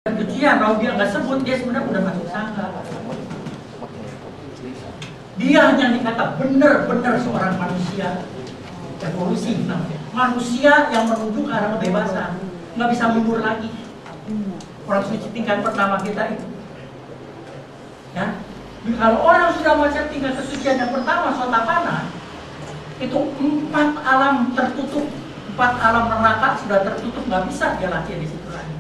Kesucian, kalau dia nggak sebut, dia sebenarnya udah masuk sangka. Dia hanya dikata benar-benar seorang manusia evolusi, manusia yang menuju ke arah kebebasan, nggak bisa mundur lagi. Orang suci tingkat pertama kita itu, ya. Kalau orang sudah masuk tingkat kesucian yang pertama, Sotapanna, itu 4 alam tertutup, 4 alam neraka sudah tertutup, nggak bisa dia lahir di situ lagi.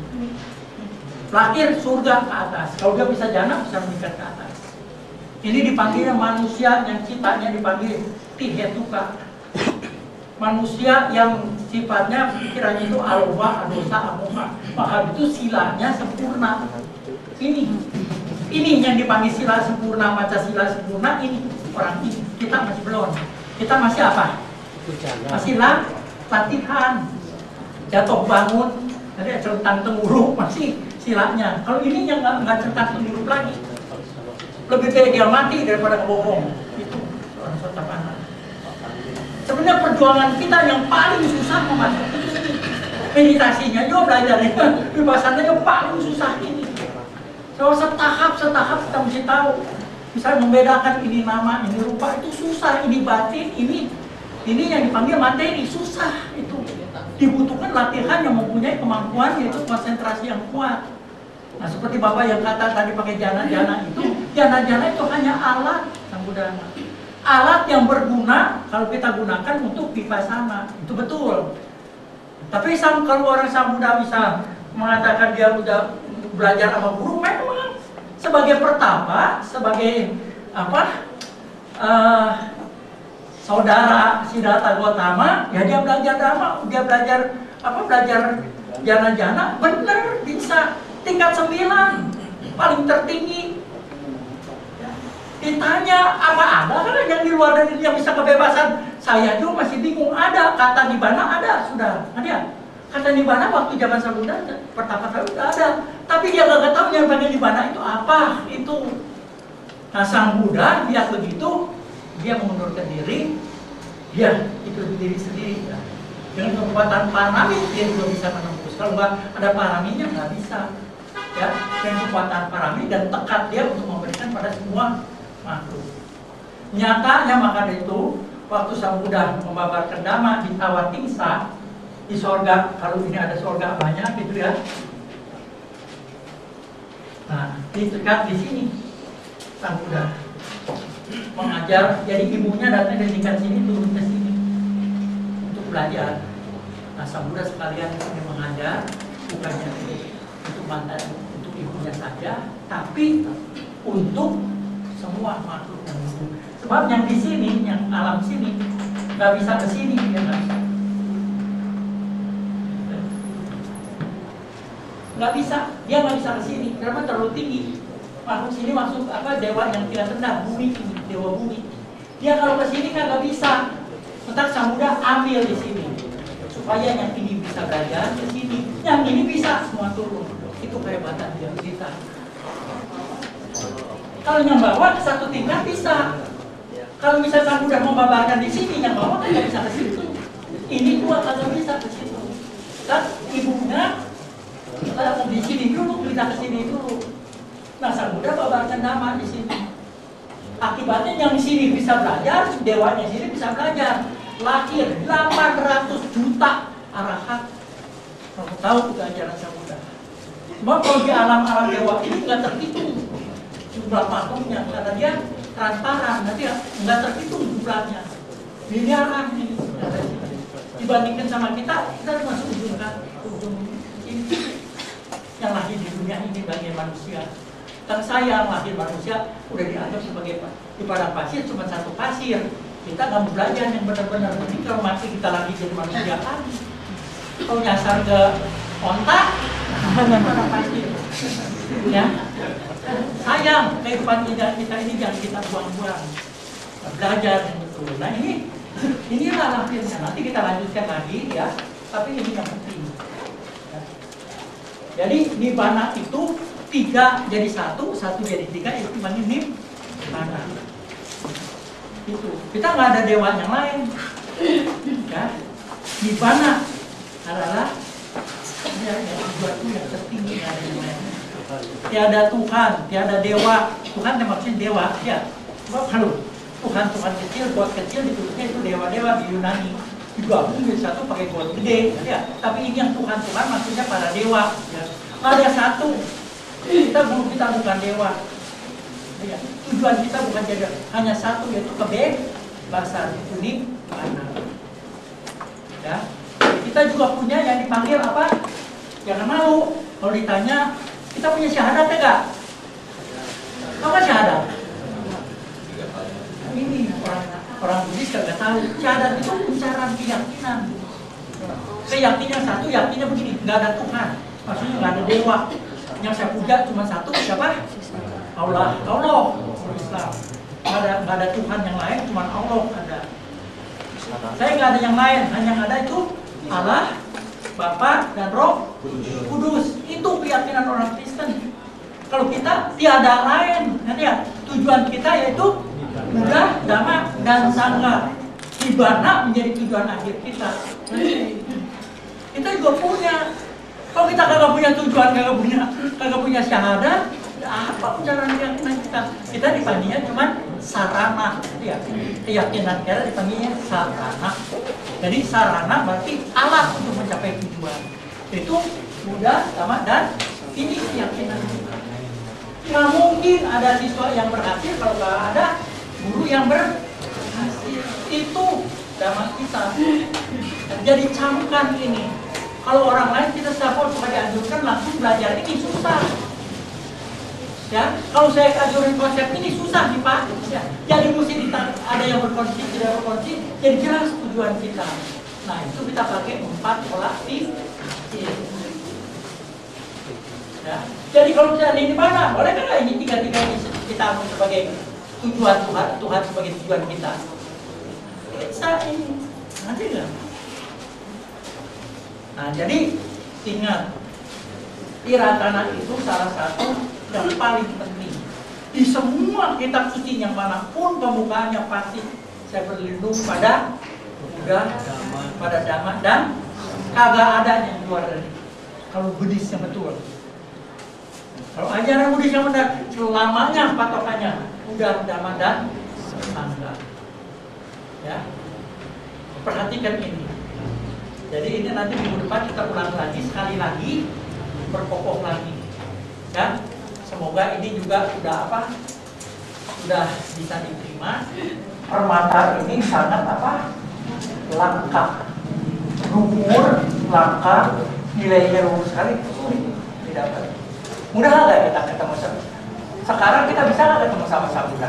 Lahir surga ke atas, kalau dia bisa jana bisa meningkat ke atas. Ini dipanggilnya manusia yang citanya dipanggil Tihetuka. Manusia yang sifatnya pikirannya itu alwa, adosa, amoha. Maka itu silanya sempurna. Ini yang dipanggil sila sempurna, Pancasila sempurna. Ini orang ini, kita masih belum. Kita masih apa? Masih latihan. Jatuh bangun, tadi centang tenguruk masih silanya. Kalau ini yang nggak centang tenguruk lagi. Lebih baik dia mati daripada kebohong. Itu seorang Sotapanna. Sebenarnya perjuangan kita yang paling susah memasuki itu ini. Meditasinya juga belajarnya, vipassana paling susah ini. So, setahap kita mesti tahu. Misalnya membedakan ini nama, ini rupa, itu susah. Ini batin, ini yang dipanggil materi, susah itu. Dibutuhkan latihan yang mempunyai kemampuan, yaitu konsentrasi yang kuat. Nah, seperti Bapak yang kata tadi pakai jana-jana itu, jana-jana itu hanya alat Sang Buddha. Alat yang berguna kalau kita gunakan untuk vipassana, itu betul. Tapi kalau orang Sang Buddha bisa mengatakan dia udah belajar sama guru, memang sebagai pertapa, sebagai saudara Siddhartha Gautama, ya dia belajar dhamma, dia belajar jana-jana, bener bisa tingkat 9, paling tertinggi. Ditanya apa ada kan yang di luar dari yang bisa kebebasan? Saya juga masih bingung. Ada kata nibbana, ada sudah ada. Kata nibbana waktu zaman Sang Buddha pertama kali udah ada, tapi dia nggak tahu yang bagian nibbana itu apa itu. Nah, Sang Buddha lihat begitu, dia mengundurkan diri, dia itu diri sendiri. Ya. Dengan kekuatan paramita dia juga bisa menembus. Kalau nggak ada paraminya nggak bisa. Ya, dengan kekuatan paramita dan tekad dia untuk memberikan pada semua makhluk. Nyatanya maka itu waktu Sang Buddha membabarkan dhamma di Tawatingsa di sorga, kalau ini ada sorga banyak gitu ya. Nah, di dekat di sini Sang Buddha mengajar, jadi ibunya datang dari tingkat sini turun ke sini untuk belajar. Nah, Sang Buddha sekalian ini mengajar, bukannya untuk mantan, untuk ibunya saja, tapi untuk semua makhluk yang hidup. Sebab yang di sini, yang alam sini, nggak bisa ke sini, ya nggak bisa. Nggak bisa, dia nggak bisa ke sini, karena terlalu tinggi. Makhluk sini masuk dewa yang tidak rendah, bumi ini, dewa bumi. Dia kalau ke sini kan nggak bisa. Sebentar Sang Buddha ambil di sini, supaya yang ini bisa belajar ke sini, yang ini bisa semua turun. Itu kehebatan dia kita. Kalau yang bawah ke satu tingkat bisa. Kalau misalnya Sang Buddha membabarkan di sini, yang bawah kan nggak bisa ke situ. Ini dua kagak bisa ke situ. Dan ibunya di sini dulu, kita ke sini dulu. Nah, Sang Buddha babarkan dhamma di sini. Akibatnya yang di sini bisa belajar, dewanya sini bisa belajar. Lahir 800 juta arahat. Kamu tahu itu ajaran Sang Buddha. Sebab kalau di alam-alam dewa ini nggak terhitung jumlah makhluknya, karena dia transparan, nanti nggak terhitung jumlahnya, miliaran ini. Dibandingkan sama kita masuk ujung ini yang lahir di dunia ini bagian manusia. Kan saya lahir manusia udah dianggap sebagai di padang pasir cuma satu pasir. Kita nggak mau belajar yang benar-benar. Ini kalau mati kita lagi jadi manusia kan? Kalau nyasar ke ontak, padang pasir. Ya. Sayang kehidupan kita ini jangan kita buang-buang. Belajar yang betul. Nah inilah lahirnya. Nanti kita lanjutkan lagi ya. Tapi ini yang penting. Ya. Jadi nibbana itu 3 jadi 1, 1 jadi 3, itu dipanggil nibbana. Itu kita nggak ada dewa yang lain. Ya. Nibbana adalah ya, yang tertinggi yang ada di dunia. tiada Tuhan, tiada dewa. Tuhan yang maksudnya dewa, ya. Kalau Tuhan kecil, God kecil ditulisnya itu dewa-dewa di Yunani. Digabung jadi satu pakai God gede, ya. Tapi ini yang Tuhan maksudnya para dewa. Ya. Ada satu. Kita bukan dewa. Ya. Tujuan kita bukan jadi hanya satu, yaitu kebebasan, unik, mana. Ya. Kita juga punya yang dipanggil apa? Jangan malu. Kalau ditanya, kita punya syahadat ya nggak? Apa syahadat? Ini orang Buddhis nggak tahu. Syahadat itu ucapan keyakinan. Keyakinan satu, yakinnya begini, nggak ada Tuhan. Maksudnya nggak ada dewa. Yang saya puja cuma satu, siapa? Allah. Islam. Nggak ada Tuhan yang lain, cuma Allah ada. Saya nggak ada yang lain, hanya yang ada itu Allah, Bapa, dan Roh Kudus. Itu keyakinan orang Kristen. Kalau kita tiada lain, ya, tujuan kita yaitu Buddha, Dhamma, dan Sangha. Nibbana menjadi tujuan akhir kita. Kita juga punya. Kalau kita kagak punya tujuan, kagak punya syahadat, apa cara keyakinan kita? Kita dipanggilnya cuma sarana, ya. Keyakinan kita dipanggilnya sarana. Jadi sarana berarti alat untuk mencapai tujuan. Itu Buddha, Dhamma, dan ini keyakinan. Nggak mungkin ada siswa yang berhasil kalau nggak ada guru yang berhasil. Itu Dhamma kita. Jadi camkan ini. Kalau orang lain kita support supaya dianjurkan langsung belajar ini susah. Ya, kalau saya ajurin konsep ini susah dipakai. Ya. Jadi mesti ada yang berkonsep, tidak berkonsep. Jadi jelas tujuan kita. Nah itu kita pakai 4 pola pikir. Ya. Jadi kalau kita di mana, boleh kan ini tiga-tiga ini kita anggap sebagai tujuan Tuhan sebagai tujuan kita. Bisa ini, nanti nggak? Nah jadi ingat, Tiratana itu salah satu yang paling penting. Di semua kitab suci yang manapun pembukaannya pasti saya berlindung pada Buddha, pada Dhamma, dan kagak ada yang keluar dari kalau Buddhis yang betul. Kalau ajaran Buddhis yang benar, selamanya patokannya Buddha, Dhamma, dan Sangha. Ya, perhatikan ini. Jadi ini nanti minggu depan kita ulang lagi sekali lagi, berkokoh lagi. Ya, semoga ini juga sudah bisa diterima. Permata ini sangat langka, luhur, langka, nilainya luhur sekali, sulit didapat. Mudah nggak kita ketemu sekarang kita bisa nggak ketemu sama Buddha?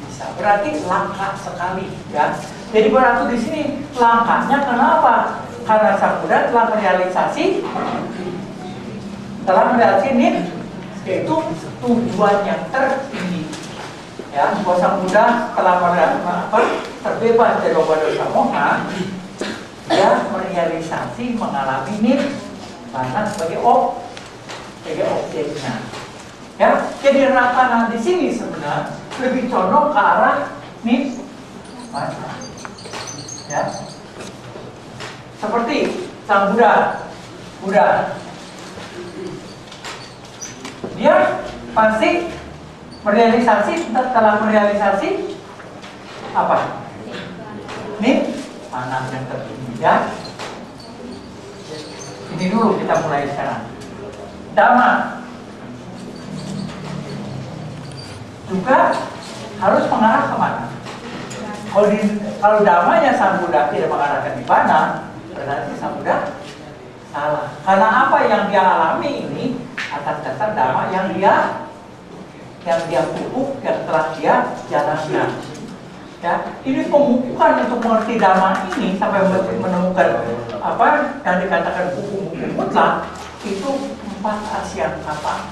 Bisa. Berarti langka sekali, ya. Jadi berarti di sini langkahnya kenapa? Karena Sang Buddha telah merealisasi ini, yaitu tujuan yang tertinggi. Ya, bahwa Sang Buddha telah terbebas dari dosa moha, dia merealisasi mengalami nirvana sebagai objeknya. Ya, jadi Ratana di sini sebenarnya lebih condong ke arah nirvana. Ya, seperti Sang Buddha, dia pasti telah merealisasi apa? Nirvana yang tertinggi, ya. Ini dulu kita mulai sekarang. Dhamma juga harus mengarah kemana? Kalau Dhammanya Sang Buddha tidak mengarahkan nirvana, berarti Sang Buddha salah. Karena apa yang dia alami ini atas dasar Dhamma yang dia pupuk, yang telah dia jalankan. Ya, ini pemupukan untuk mengerti Dhamma ini sampai menemukan apa yang dikatakan hukum mutlak itu 4 ASEAN kata.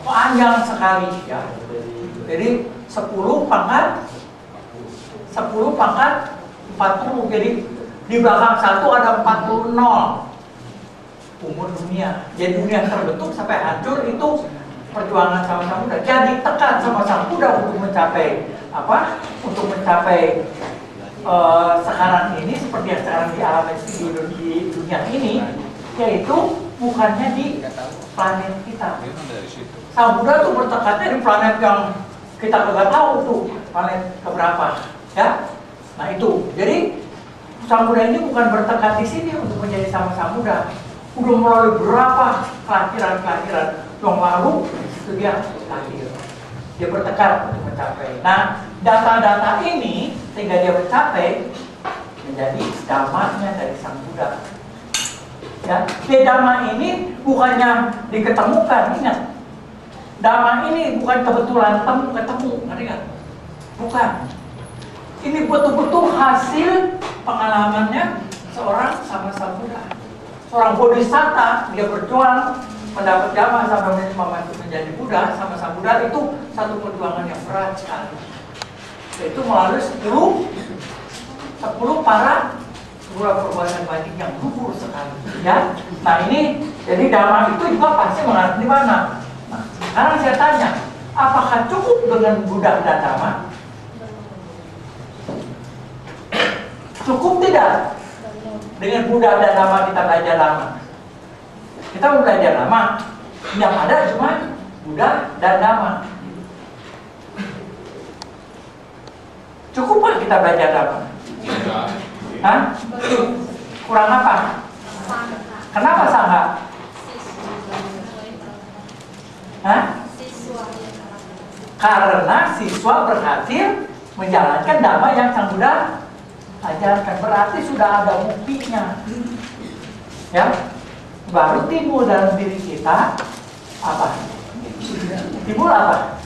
Panjang sekali, ya. Jadi 10 pangkat 40. Jadi di belakang 1 ada 40 nol. Umur dunia. Jadi dunia terbentuk sampai hancur itu perjuangan sama Sang Buddha. Jadi tekan sama Sang Buddha untuk mencapai apa? Untuk mencapai sekarang ini seperti yang sekarang dialami di dunia ini, yaitu bukannya di planet kita. Sang Buddha tuh bertekadnya di planet yang kita nggak tahu tuh planet keberapa, ya. Nah itu, jadi Sang Buddha ini bukan bertekad di sini untuk menjadi sama Sang Buddha. Udah melalui berapa kelahiran yang lalu, itu dia lahir. Dia bertekad untuk mencapai. Nah, data-data ini sehingga dia mencapai menjadi dhamanya dari Sang Buddha. Ya, dhamma ini bukannya diketemukan, ingat. Dhamma ini bukan kebetulan ketemu, ngerti nggak? Bukan. Ini betul-betul hasil pengalamannya seorang sama Sang Buddha. Seorang bodhisatta, dia berjuang mendapat dhamma sampai menjadi Buddha sama Sang Buddha, itu satu perjuangan yang berat sekali. Itu melalui 10 para perbuatan baik yang gugur sekali, ya. Nah ini, jadi dhamma itu juga pasti mengarah di mana? Nah, sekarang saya tanya, apakah cukup dengan Buddha dan dhamma? Cukup tidak? Dengan Buddha dan dhamma kita belajar lama. Kita mau belajar lama, yang ada cuma Buddha dan dhamma. Cukup pak kita belajar dhamma? Hah? Kurang apa? Kenapa sangha? Hah? Karena siswa berhasil menjalankan dhamma yang Sang Buddha ajarkan. Berarti sudah ada buktinya, ya. Baru timbul dalam diri kita apa? Timbul apa?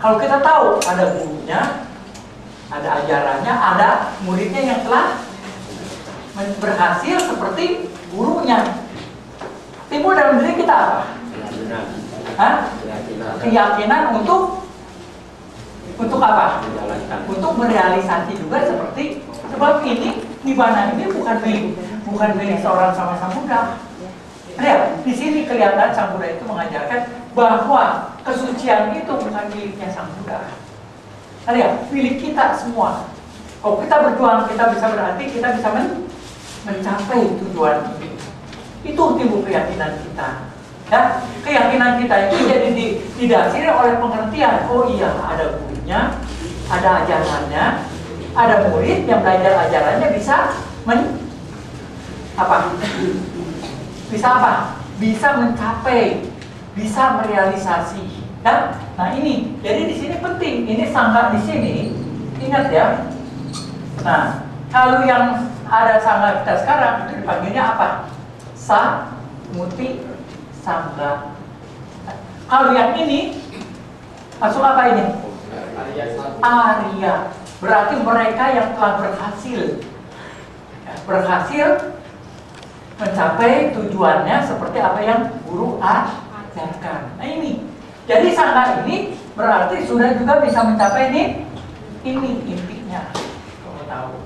Kalau kita tahu ada gurunya, ada ajarannya, ada muridnya yang telah berhasil seperti gurunya, timbul dalam diri kita apa? Hah? Keyakinan untuk apa? Untuk merealisasi juga seperti, sebab ini nibbana ini bukan milik seorang sama Sang Buddha. Lihat, di sini kelihatan Sang Buddha itu mengajarkan bahwa kesucian itu bukan miliknya Sang Buddha. Lihat, milik kita semua. Kalau kita berjuang, kita bisa berarti kita bisa mencapai tujuan ini. Itu timbul keyakinan kita. Ya, keyakinan kita itu jadi didasari oleh pengertian. Oh iya, ada gurunya, ada ajarannya, ada murid yang belajar ajarannya bisa bisa mencapai, bisa merealisasi. Ya? Nah ini, jadi di sini penting. Ini sangha di sini, ingat ya. Nah, kalau yang ada sangha kita sekarang itu dipanggilnya apa? Muti Sangha. Kalau yang ini masuk apa ini? Arya. Berarti mereka yang telah berhasil mencapai tujuannya seperti apa yang guru ajarkan. Nah ini, jadi sangha ini berarti sudah juga bisa mencapai ini intinya. Kamu tahu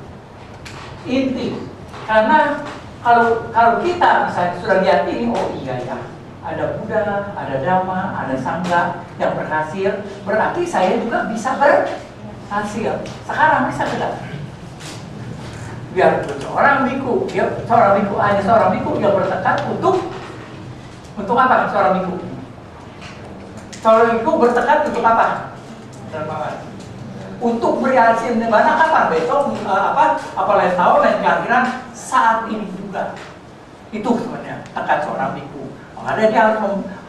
inti, karena kalau kita misalnya sudah lihat ini, oh iya ya, ada Buddha, ada Dhamma, ada Sangha yang berhasil, berarti saya juga bisa berhasil. Sekarang bisa tidak? Biar seorang biku, seorang biku yang bertekad untuk apa? Seorang biku bertekad untuk apa? Untuk merealisasi nibbana kapan? Besok apa lain tahun, lain kelahiran, saat ini juga. Itu sebenarnya tekad seorang biku. Makanya dia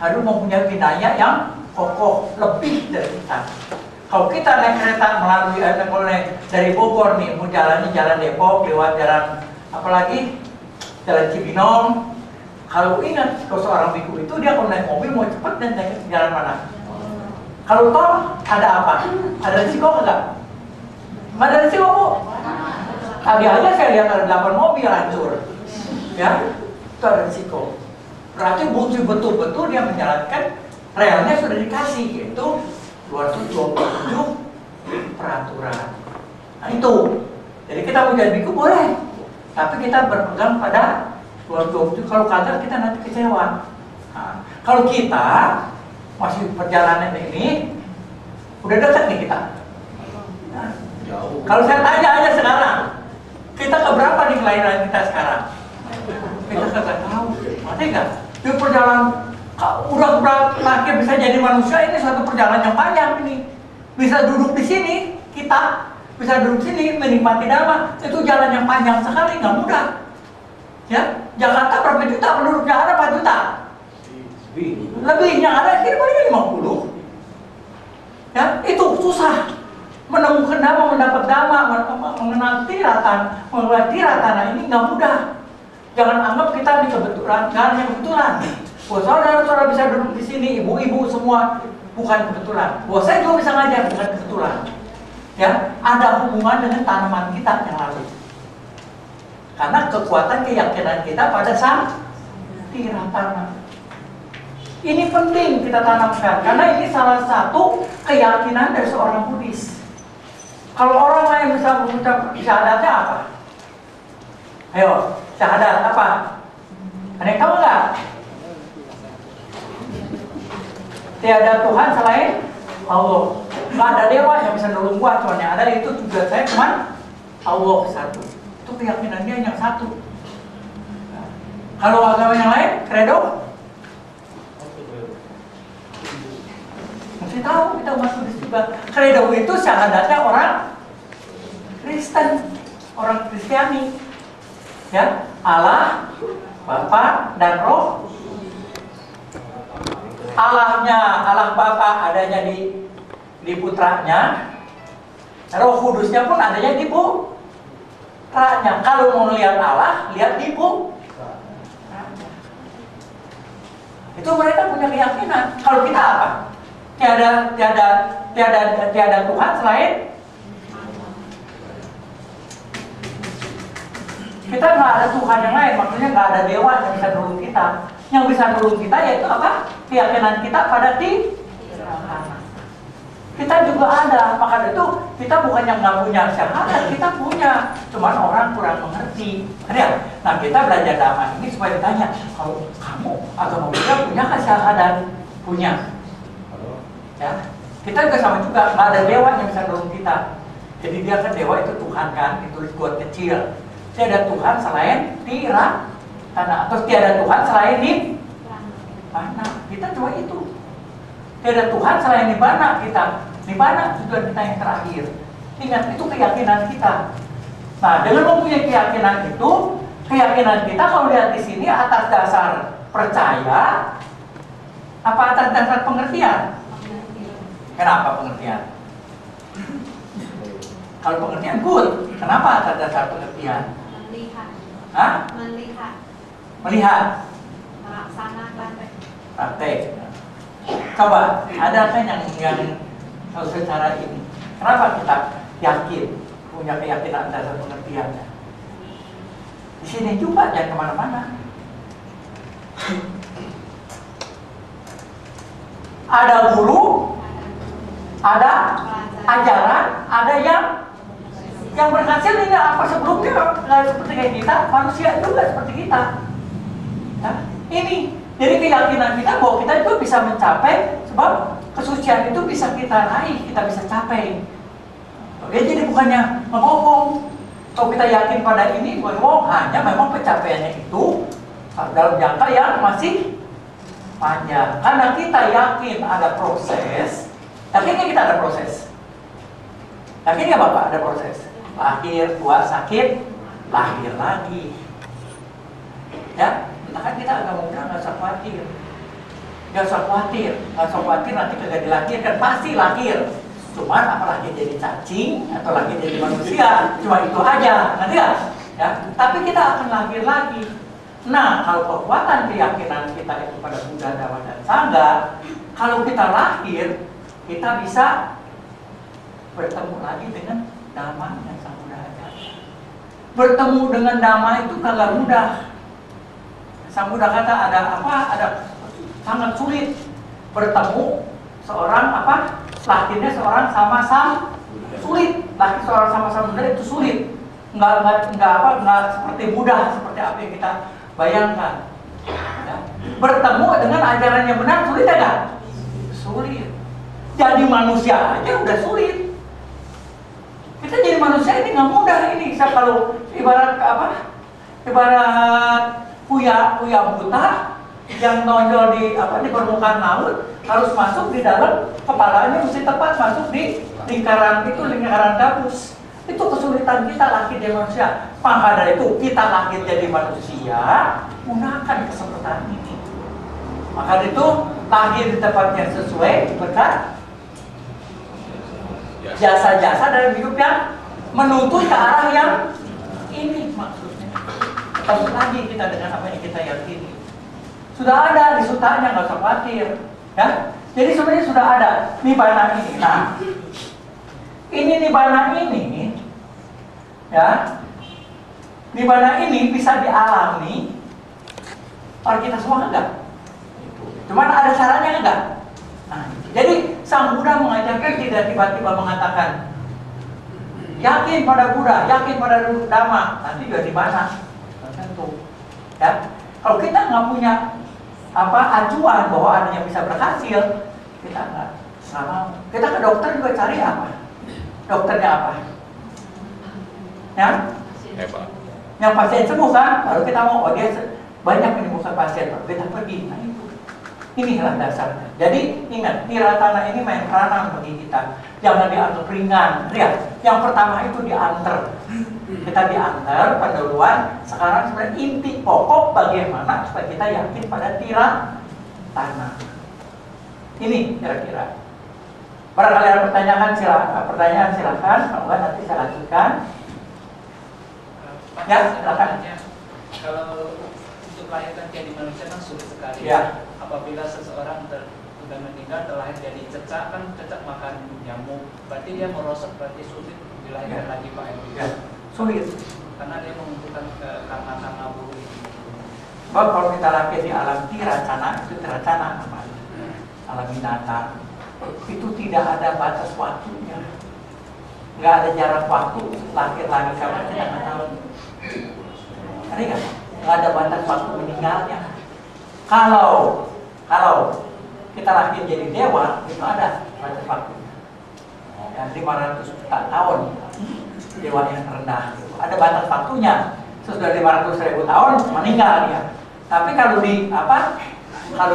harus mempunyai winaya yang kokoh lebih dari kita. Kalau kita naik kereta melalui dari Bogor nih, mau jalan Depok, lewat jalan apalagi jalan Cibinong. Kalau ingat, kalau seorang biku itu dia kalau naik mobil mau cepat dan naik jalan mana? Kalau tol ada apa? Ada risiko enggak? Nggak ada risiko bu. Tadi aja saya lihat ada 8 mobil hancur. Ya, itu ada risiko. Berarti betul-betul dia menjalankan relnya sudah dikasih, yaitu 227 peraturan. Nah itu, jadi kita mau jadi biku boleh, tapi kita berpegang pada 227. Kalau kagak kita nanti kecewa. Nah, kalau kita masih perjalanan ini udah dekat nih kita. Nah, kalau saya tanya aja sekarang, kita keberapa nih kelahiran kita sekarang? Kita kagak tahu. Makanya Ngerti nggak? Di perjalanan udah terakhir bisa jadi manusia, ini suatu perjalanan yang panjang ini. Bisa duduk di sini, kita bisa duduk sini menikmati Dhamma, itu jalan yang panjang sekali, nggak mudah. Ya, Jakarta berapa juta penduduknya, ada 4 juta. Lebih yang ada kira paling 50. Ya, itu susah. Menemukan Dhamma, mendapat Dhamma, mengenal tiratan, mengenal tiratana ini nggak mudah. Jangan anggap kita ini kebetulan, nggak hanya kebetulan. Bahwa saudara-saudara bisa duduk di sini, ibu-ibu semua bukan kebetulan. Bahwa saya juga bisa ngajar bukan kebetulan. Ya, ada hubungan dengan tanaman kita yang lalu. Karena kekuatan keyakinan kita pada sang tiratana. Ini penting kita tanamkan karena ini salah satu keyakinan dari seorang Buddhis. Kalau orang lain bisa mengucap syahadatnya apa? Ayo, syahadat apa? Ada yang tahu nggak? Tiada Tuhan selain Allah. Nggak ada dewa yang bisa nolong gua, cuma yang ada itu juga saya cuma Allah satu. Itu keyakinannya yang satu. Kalau agama yang lain, credo? Mesti tahu kita umat Buddhis juga. Credo itu syahadatnya orang Kristen, orang Kristiani. Ya, Allah, Bapa dan Roh. Allahnya, Allah Bapa adanya di putranya. Roh Kudusnya pun adanya di putranya. Kalau mau lihat Allah, lihat di putranya. Itu mereka punya keyakinan. Kalau kita apa? Tiada Tuhan selain kita, nggak ada Tuhan yang lain, maksudnya nggak ada dewa yang bisa nolong kita. Yang bisa nolong kita yaitu apa? Keyakinan kita pada tiratana. Kita juga ada, maka itu kita bukan yang nggak punya syahadat, kita punya, cuman orang kurang mengerti. Ada? Nah, kita belajar Dhamma ini supaya ditanya, kalau kamu agama Buddha punya nggak syahadat? Punya. Ya, kita juga sama juga, nggak ada dewa yang bisa nolong kita. Jadi dia kan dewa itu Tuhan kan, ditulis buat kecil. Tiada Tuhan selain tiratana, atau tiada Tuhan selain nibbana. Kita cuma itu. Tiada Tuhan selain nibbana kita. Nibbana tujuan kita yang terakhir. Ingat, itu keyakinan kita. Nah, dengan mempunyai keyakinan itu, keyakinan kita kalau lihat di sini atas dasar percaya, apa atas dasar pengertian? Kenapa pengertian? Kalau pengertian good, kenapa atas dasar pengertian? Melihat. Hah? Melihat. Melihat. Melaksanakan. Praktek. Coba, ada kan yang kalau secara ini, kenapa kita yakin punya keyakinan dasar pengertiannya? Di sini juga, jangan kemana-mana. Ada guru, ada ajaran, ada yang berhasil ini apa sebelumnya nggak seperti kayak kita, manusia juga seperti kita. Nah, ini jadi keyakinan kita bahwa kita itu bisa mencapai, sebab kesucian itu bisa kita raih, kita bisa capai. Oke, jadi bukannya mengomong. Kalau kita yakin pada ini, bahwa hanya memang pencapaiannya itu dalam jangka yang masih panjang. Karena kita yakin ada proses. Yakinnya kita ada proses. Yakin ya Bapak ada proses. Lahir, tua, sakit, lahir lagi. Ya, entah kan kita agak muda nggak usah khawatir. Nggak usah khawatir, nanti kagak dilahirkan, pasti lahir. Cuman apalagi jadi cacing atau lagi jadi manusia, cuma itu aja, nanti ya. Tapi kita akan lahir lagi. Nah, kalau kekuatan keyakinan kita itu pada Buddha, Dhamma, dan Sangha, kalau kita lahir, kita bisa bertemu lagi dengan Dhamma yang Sang Buddha ajarkan. Bertemu dengan Dhamma itu kagak mudah. Sang Buddha kata ada sangat sulit bertemu seorang lahirnya seorang sama-sama sulit. Lahir seorang sama-sama Buddha itu sulit. Nggak seperti mudah seperti apa yang kita bayangkan. Ya. Bertemu dengan ajaran yang benar sulit enggak? Sulit. Jadi manusia aja udah sulit. Kita jadi manusia ini nggak mudah ini. Kalau ibarat kuya buta yang nonjol di permukaan laut harus masuk di dalam kepalanya, mesti tepat masuk di lingkaran gabus. Itu kesulitan kita lahir jadi manusia. Maka dari itu kita lahir jadi manusia gunakan kesempatan ini. Maka dari itu lahir di tempat yang sesuai berkat jasa-jasa dalam hidup yang menuntut ke arah yang ini maksudnya. Ketemu lagi kita dengan apa yang kita yakini. Sudah ada di sutanya, nggak usah khawatir, ya. Jadi sebenarnya sudah ada nibbana ini. Nah, ini nibbana ini, ya, nibbana ini bisa dialami oleh kita semua enggak? Cuman ada caranya enggak? Nah, jadi Sang Buddha mengajarkan tidak tiba-tiba mengatakan yakin pada Buddha, yakin pada Dhamma, nanti juga nibbana. Tentu, ya. Kalau kita nggak punya acuan bahwa ada yang bisa berhasil, kita nggak mau. Kita ke dokter juga cari apa? Dokternya apa? Ya? Yang pasien sembuh kan? Lalu kita mau, oh dia banyak menyembuhkan pasien, baru kita pergi. Nah itu, inilah dasarnya. Jadi ingat, tiratana ini main peranan bagi kita. Jangan dianggap ringan. Lihat, yang pertama itu diantar. Kita diantar pendahuluan. Sekarang sebenarnya inti pokok bagaimana supaya kita yakin pada tiratana. Ini kira-kira. Barangkali ada pertanyaan silakan. Kalau enggak nanti saya lanjutkan. Ya, silakan. Kalau untuk melahirkan jadi manusia kan sulit sekali. Ya. Apabila seseorang sudah meninggal terlahir jadi cecak, kan cecak makan nyamuk, berarti dia merosot, berarti sulit dilahirkan lagi Pak Edi. Ya, sulit. Karena dia membutuhkan karena buruk. Sebab kalau kita lahir di alam tiracana, itu tiracana namanya. Alam binatang, itu tidak ada batas waktunya. Nggak ada jarak waktu lahir lagi, karena kita nggak tahu. Ngerti nggak? Nggak ada batas waktu meninggalnya. Kalau kita lahir jadi dewa, itu ada batas waktunya. Ya, 500 juta tahun dewa yang terendah itu. Ada batas waktunya. Sesudah 500.000 tahun meninggal dia. Tapi kalau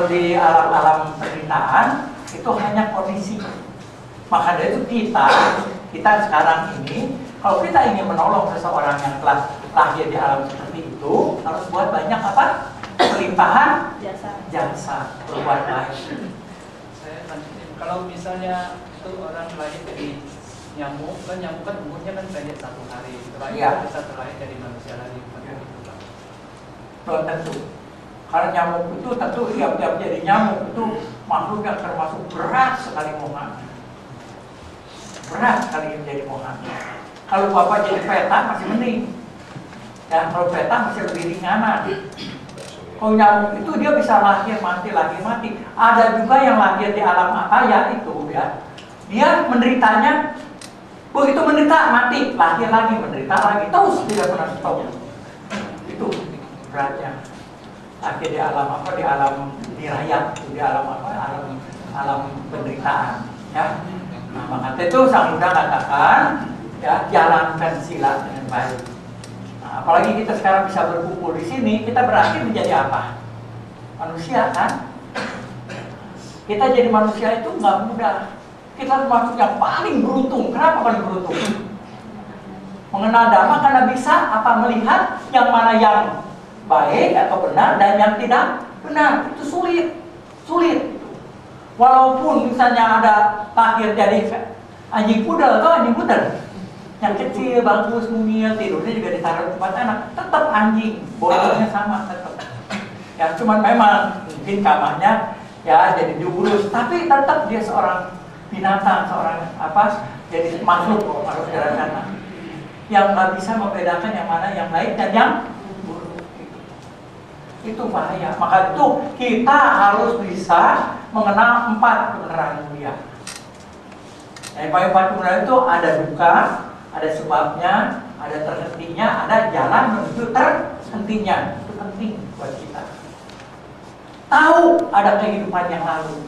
di alam penderitaan itu hanya kondisi. Maka dari itu kita sekarang ini, kalau kita ingin menolong seseorang yang telah lahir di alam seperti itu, harus buat banyak pelimpahan jasa berbuat baik. Saya lanjutin. Kalau misalnya itu orang lahir dari nyamuk kan umurnya kan pendek 1 hari. Setelah itu bisa terlahir dari manusia lagi. Belum tentu. Karena nyamuk itu tentu tiap-tiap jadi nyamuk itu makhluk yang termasuk berat sekali mohannya. Berat sekali menjadi mohannya. Kalau Bapak jadi peta masih mending. Ya, kalau peta masih lebih ringanan. Kalau nyamuk itu dia bisa lahir mati. Ada juga yang lahir di alam akaya itu ya. Dia menderitanya, begitu menderita mati, lahir lagi, menderita lagi, terus tidak pernah stop. Itu beratnya. Lahir di alam di alam niraya, di alam alam penderitaan. Ya. Nah, maka itu Sang Buddha katakan, ya, jalankan sila dengan baik. Nah, apalagi kita sekarang bisa berkumpul di sini, kita berarti menjadi apa? Manusia kan? Kita jadi manusia itu nggak mudah. Kita termasuk yang paling beruntung. Kenapa paling beruntung? Mengenal Dhamma karena bisa melihat yang mana yang baik atau benar dan yang tidak benar. Itu sulit. Walaupun misalnya ada lahir dari anjing pudel atau anjing pudel yang kecil, bagus, mungil, tidurnya juga ditaruh di tempat anak, tetap anjing, bodohnya sama tetap. Ya, cuman memang mungkin kamarnya ya jadi diurus, tapi tetap dia seorang binatang, seorang jadi makhluk sederhana yang nggak bisa membedakan yang mana yang baik dan yang buruk. Itu bahaya. Maka itu kita harus bisa mengenal 4 kebenaran mulia. Yang paling 4 kebenaran itu ada duka, ada sebabnya, ada terhentinya, ada jalan menuju terhentinya. Itu penting buat kita. Tahu ada kehidupan yang lalu.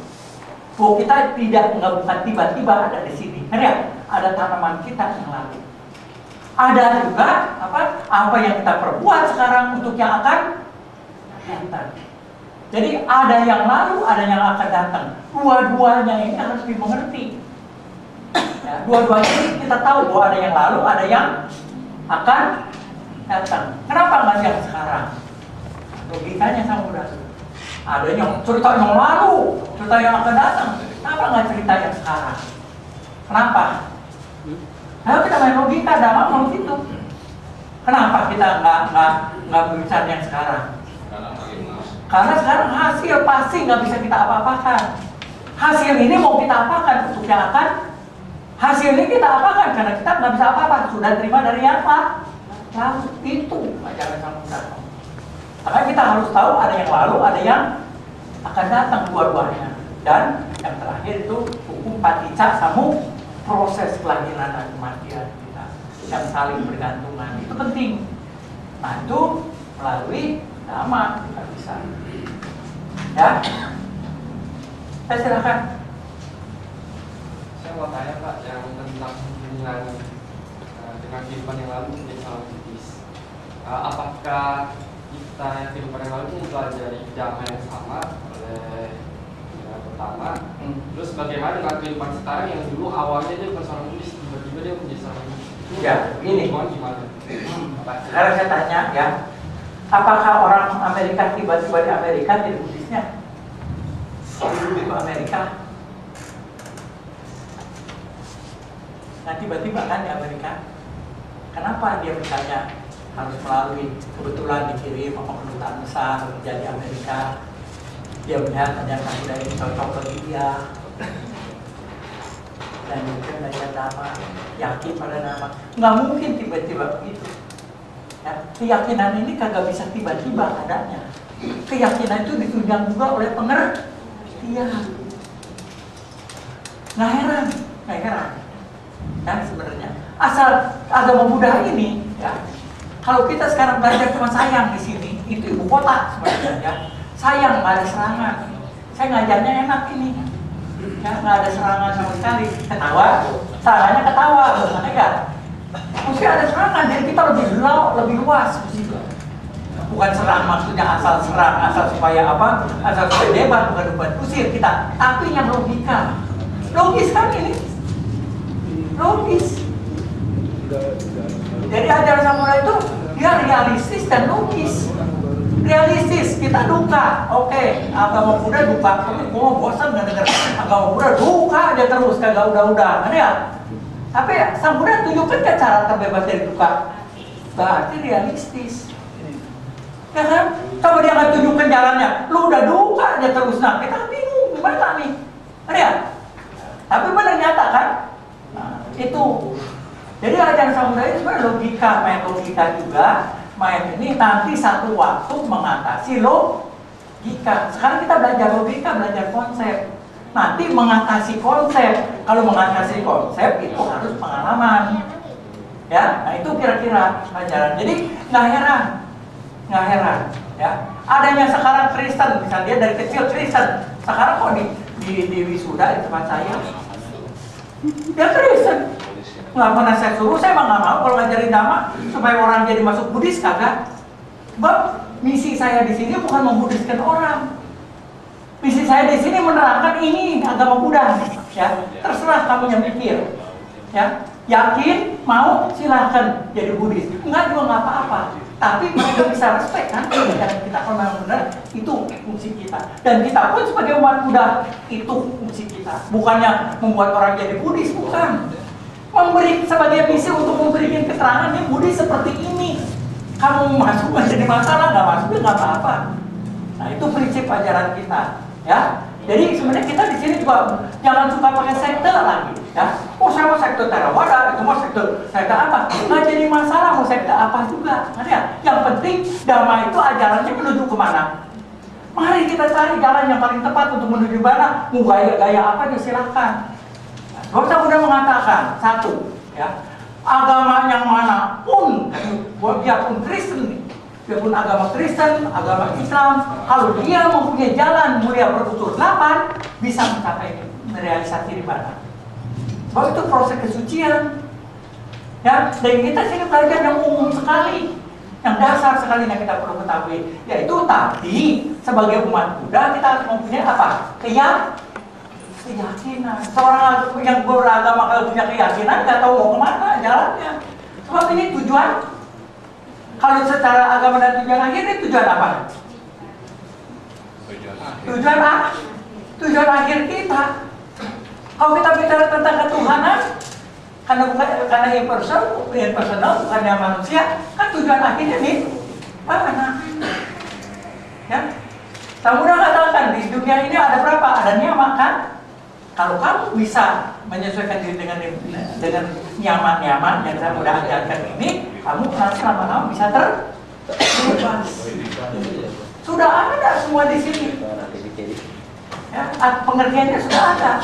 Bahwa kita bukan tiba-tiba ada di sini. Ya, ada tanaman kita yang lalu. Ada juga apa yang kita perbuat sekarang untuk yang akan heaven. Jadi ada yang lalu, ada yang akan datang. Dua-duanya ini harus dimengerti. Ya, dua-duanya ini kita tahu bahwa ada yang lalu, ada yang akan datang. Kenapa nggak yang sekarang? Logikanya sama udah. Ada yang cerita yang lalu, cerita yang akan datang. Kenapa nggak cerita yang sekarang? Kenapa? Ayo kita main logika, ada mau gitu. Kenapa kita nggak berbicara yang sekarang? Karena sekarang hasil pasti nggak bisa kita apa-apakan. Hasil ini mau kita apakan untuk yang akan? Hasil ini kita apakan karena kita nggak bisa apa-apa. Sudah terima dari apa? Lalu itu ajaran Sang Buddha. Makanya kita harus tahu ada yang lalu, ada yang akan datang dua-duanya. Dan yang terakhir itu hukum paticca samu, proses kelahiran dan kematian kita yang saling bergantungan. Itu penting. Nah itu melalui Dhamma kita bisa. Ya, saya silakan. Saya mau tanya Pak yang tentang hubungan dengan kehidupan yang lalu menjadi sangat kritis. Apakah kita yang kehidupan yang lalu mempelajari Dhamma yang sama oleh yang pertama? Terus bagaimana dengan kehidupan sekarang yang dulu awalnya dia bukan seorang Buddhis, tiba-tiba dia menjadi seorang Buddhis? Ya, ini. Gimana? Sekarang saya tanya ya, apakah orang Amerika tiba-tiba di Amerika jadi Buddhisnya? Dulu di Amerika. Nah tiba-tiba kan di Amerika, kenapa dia misalnya harus melalui kebetulan dikirim sama kedutaan besar kerja di Amerika, dia melihat ternyata budaya ini cocok bagi dia, dan mungkin belajar Dhamma, yakin pada Dhamma, nggak mungkin tiba-tiba begitu. Ya, keyakinan ini kagak bisa tiba-tiba adanya. Keyakinan itu ditunjang juga oleh pengertian. Nggak heran. Kan sebenarnya asal agama Buddha ini ya, kalau kita sekarang belajar cuma sayang di sini, itu ibu kota sebenarnya ya. Sayang, nggak ada serangan. Saya ngajarnya enak ini ya, nggak ada serangan sama sekali. Ketawa, salahnya ketawa, aneh kan? Mesti ada serangan, jadi kita lebih luas. Bukan serang maksudnya asal serang, asal supaya apa? Asal supaya debat, bukan buat usir kita. Tapi yang logika, logis kan ini? Logis. Jadi ajaran Samurai itu dia realistis dan logis. Realistis, kita duka. Oke, agama Buddha duka. Tapi gua bosan nggak dengar agama Buddha duka aja terus, kagak udah-udah, kan ya? Tapi Sang Buddha tunjukkan ke cara terbebas dari duka. Berarti realistis. Ya kan? Coba dia nggak tunjukkan jalannya, lu udah duka aja terus. Nah, kita bingung gimana nih? Kan ya? Tapi benar nyata kan? Nah, itu. Jadi ajaran Samurai itu sebenarnya logika, main logika juga. Main ini nanti satu waktu mengatasi logika. Sekarang kita belajar logika, belajar konsep. Nanti mengatasi konsep. Kalau mengatasi konsep itu harus pengalaman. Ya, nah itu kira-kira ajaran. Jadi nggak heran, ya. Adanya sekarang Kristen, misalnya dia dari kecil Kristen, sekarang kok di wisuda di tempat saya, dia Kristen. Nggak pernah saya suruh, saya emang nggak mau kalau ngajarin Dhamma supaya orang jadi masuk Buddhis, kagak. Sebab misi saya di sini bukan membudiskan orang. Misi saya di sini menerangkan ini agama Buddha, ya. Terserah kamu yang mikir, ya. Yakin, mau, silahkan jadi Buddhis. Enggak juga nggak apa-apa. Tapi mereka bisa respect kan? Dan kita kalau memang benar itu fungsi kita. Dan kita pun sebagai umat Buddha itu fungsi kita. Bukannya membuat orang jadi Buddhis, bukan. Memberi sebagai misi untuk memberikan keterangan nih Buddhis seperti ini. Kamu masuk menjadi masalah, nggak masuk nggak apa-apa. Nah itu prinsip ajaran kita, ya. Jadi sebenarnya kita di sini juga jangan suka pakai sekte lagi, ya. Oh saya mau sekte Theravada, itu mau sekte apa? Nggak jadi masalah mau sekte apa juga, ya. Yang penting Dhamma itu ajarannya menuju kemana? Mari kita cari jalan yang paling tepat untuk menuju mana. Mau gaya-gaya apa silahkan. Gak Buddha mengatakan satu, ya, agama yang manapun, biarpun Kristen, biarpun agama Kristen, agama Islam, kalau dia mempunyai jalan mulia berunsur 8, bisa mencapai merealisasi di mana. Sebab itu proses kesucian, ya. Dan kita sini belajar yang umum sekali, Yang dasar sekali yang kita perlu ketahui, yaitu tadi sebagai umat Buddha kita harus mempunyai apa? Keyakinan. Seorang yang beragama kalau punya keyakinan nggak tahu mau kemana jalannya. Sebab ini tujuan. Kalau secara agama dan tujuan akhir ini tujuan apa? Tujuan apa? Tujuan akhir kita. Kalau kita bicara tentang ketuhanan, karena impersonal, bukannya manusia, kan tujuan akhirnya nih mana? Ya, kamu udah katakan di dunia ini ada berapa? Ada nyaman kan? Kalau kamu bisa menyesuaikan diri dengan nyaman-nyaman yang saya udah ajarkan ini, kamu nanti lama-lama bisa terbebas. Sudah ada semua di sini. Ya, pengertiannya sudah ada.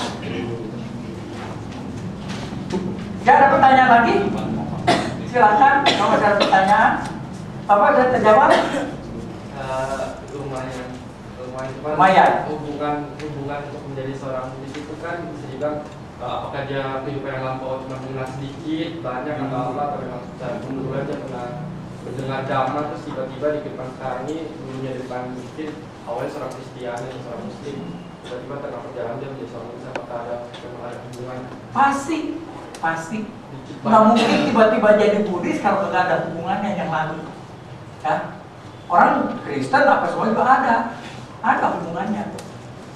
Gak ada pertanyaan lagi? Silakan kalau ada pertanyaan. Bapak sudah terjawab? Lumayan. Hubungan untuk menjadi seorang Buddhis itu kan bisa dibilang apakah dia kehidupan yang lampau cuma mengenal sedikit, banyak atau apa, atau memang secara kemunduran dia pernah mendengar dhamma terus tiba-tiba di kehidupan sekarang ini dulunya di depan mungkin awalnya seorang Kristiani atau seorang Muslim, tiba-tiba tengah perjalanan dia menjadi seorang Buddhis. Apakah ada hubungan? Pasti. Nggak mungkin tiba-tiba jadi Buddhis kalau nggak ada hubungannya yang lalu. Ya, orang Kristen apa semua juga ada hubungannya.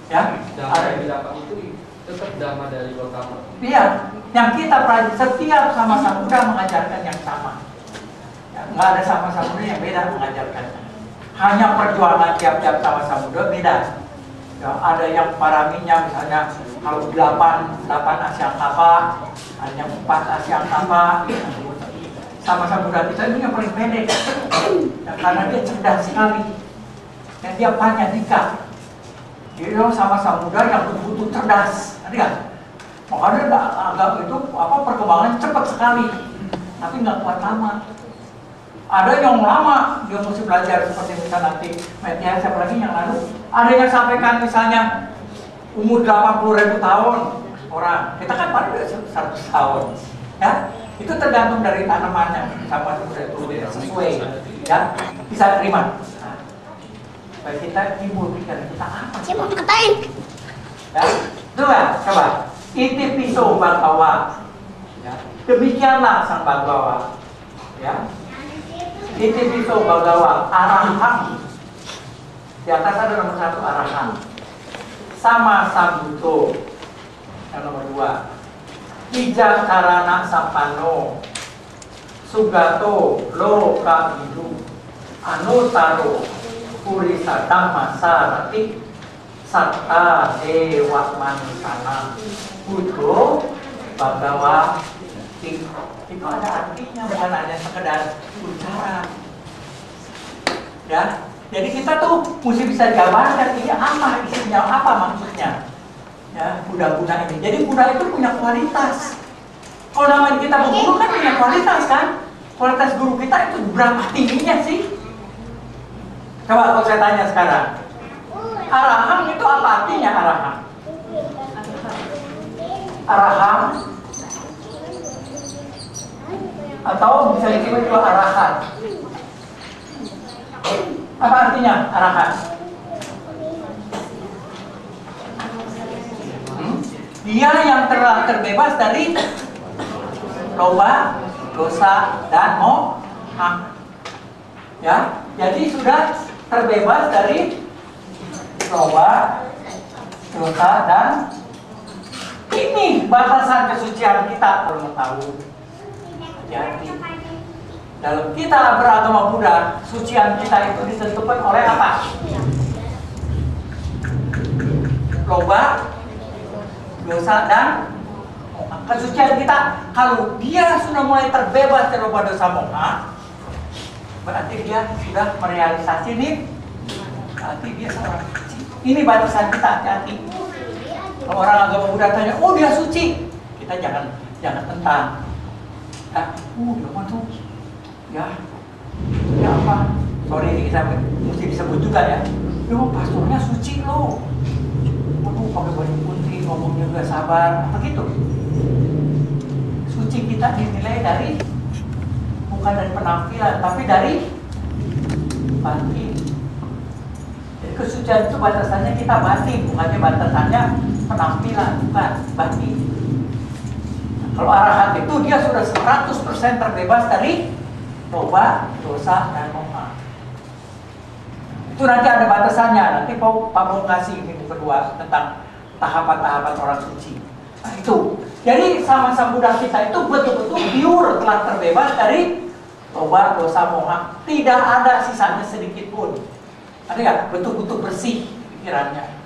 Ya, Dhamma yang didapat itu tetap dhamma dari Gautama. Iya, yang kita pelajari setiap sama Buddha mengajarkan yang sama. Ya, nggak ada sama Buddha yang beda mengajarkannya. Hanya perjuangan tiap-tiap sama Buddha beda. Ya, ada yang paraminya misalnya kalau 8 Asyangkapa, ada yang 4 Asyangkapa. Sama Buddha kita ini yang paling pendek. Ya, karena dia cerdas sekali. Dan dia Panyadika. Jadi sama Buddha yang betul-betul cerdas. Ngerti? Makanya agak itu perkembangan cepat sekali. Tapi nggak kuat lama. Ada yang lama dia mesti belajar seperti misalnya nanti Metias, siapa lagi yang lalu. Ada yang sampaikan misalnya umur 80.000 tahun orang. Kita kan paling 100 tahun. Ya, itu tergantung dari tanamannya sama itu sesuai. Ya, bisa terima. Nah, kita timbul pikiran kita apa? Saya mau katain. Ya, coba. Iti piso Bhagawa. Ya, demikianlah sang Bhagawa. Ya. Iti piso Bhagawa Arahang. Di atas ada nomor 1 Arahang. Sama Sambuto. Yang nomor 2. Ija Karana Sapano. Sugato Loka Hidu. Anutaro Purisa Dhamma Sarati Satta Dewa Manusana Buddho Bhagawa. Itu ada artinya, bukan hanya sekedar bicara. Ya, jadi kita tuh mesti bisa jabarkan ini apa isinya, apa maksudnya. Ya, Buddha-Buddha ini. Jadi Buddha itu punya kualitas. Kalau namanya kita berguru kan punya kualitas kan? Kualitas guru kita itu berapa tingginya sih? Coba kalau saya tanya sekarang, Arahang itu apa artinya Arahang? Arahang atau bisa disebut juga Arahat. Apa artinya Arahat? Dia yang telah terbebas dari loba, dosa, dan moha. Ya, jadi sudah terbebas dari loba, dosa, dan ini batasan kesucian kita kalau mau tahu. Jadi dalam kita beragama Buddha, sucian kita itu ditentukan oleh apa? Loba, dosa, dan kesucian kita. Kalau dia sudah mulai terbebas dari loba, dosa, moha, berarti dia sudah merealisasi ini. Berarti dia seorang suci. Ini batasan kita, hati-hati. Kalau orang agama Buddha tanya, oh dia suci, kita jangan tentang. Ya, dia masuk. Ya apa? Sorry ini kita mesti disebut juga ya. Yo, pastornya suci loh. Waduh, pakai baju putih, ngomongnya juga sabar, apa gitu. Suci kita dinilai dari bukan dari penampilan, tapi dari batin. Jadi kesucian itu batasannya kita batin, bukannya batasannya penampilan, bukan batin. Kalau arahat itu dia sudah 100% terbebas dari tobat, dosa, dan moha. Itu nanti ada batasannya. Nanti Pak mau ngasih minggu kedua tentang tahapan-tahapan orang suci. Nah itu. Jadi sama-sama Buddha kita itu betul-betul pure, telah terbebas dari tobat, dosa, moha. Tidak ada sisanya sedikit pun. Ada nggak? Betul-betul bersih pikirannya.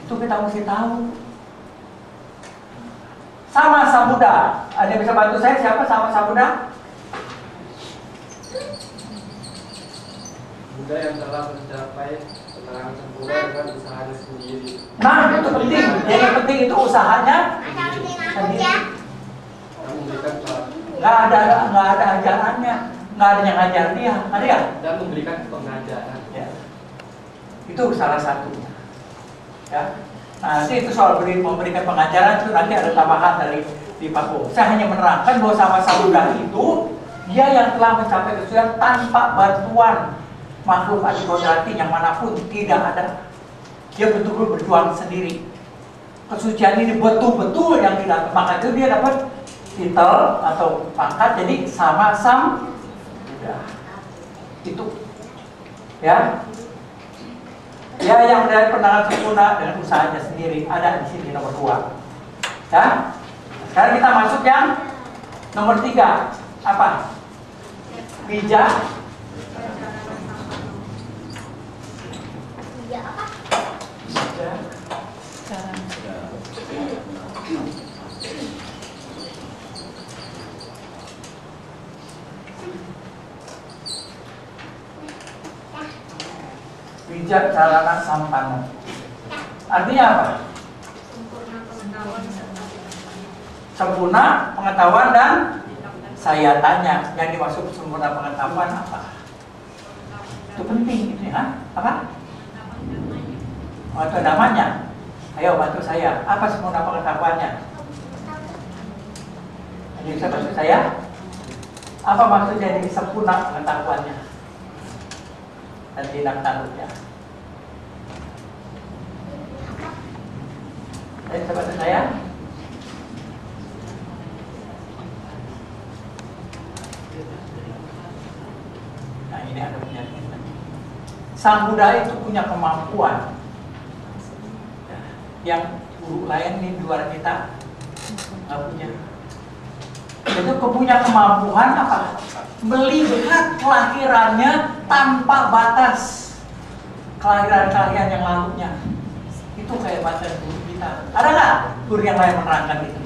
Itu kita mesti tahu. Sama Sambuddha. Ada yang bisa bantu saya? Siapa sama Sambuddha? Buddha yang telah mencapai keterangan sempurna dengan usahanya sendiri. Nah, itu penting. Jadi penting itu usahanya sendiri. Memberikan Nggak ada ajarannya, nggak ada yang ngajar dia. Ada ya? dan memberikan pengajaran. Ya. Itu salah satunya. Ya. Nah, nanti itu soal memberikan pengajaran itu nanti ada tambahan dari di Pak. Saya hanya menerangkan bahwa sama-sama Buddha itu dia yang telah mencapai kesucian tanpa bantuan makhluk adikodrati yang manapun, tidak ada. Dia betul-betul berjuang sendiri. Kesucian ini betul-betul yang didapat, maka itu dia dapat titel atau pangkat jadi sama-sama Buddha. Itu ya. Ya, yang dari penangan sempurna dengan usahanya sendiri ada di sini nomor 2. Ya. Sekarang kita masuk yang nomor 3. Apa? Bijak. Bijak carana sampano. Artinya apa? Sempurna pengetahuan dan saya tanya, yang dimaksud sempurna pengetahuan apa? Itu penting itu ya. Apa? Oh, itu namanya. Ayo bantu saya. Apa sempurna pengetahuannya? Ada bisa bantu saya? Apa maksudnya jadi sempurna pengetahuannya dan tindak tanduknya? Ada bisa bantu saya? Nah ini ada punya. Sang Buddha itu punya kemampuan yang guru lain di luar kita nggak punya. Itu punya kemampuan apa? Melihat kelahirannya tanpa batas, kelahiran-kelahiran yang lalunya. Itu kehebatan guru kita. Ada nggak guru yang lain menerangkan itu?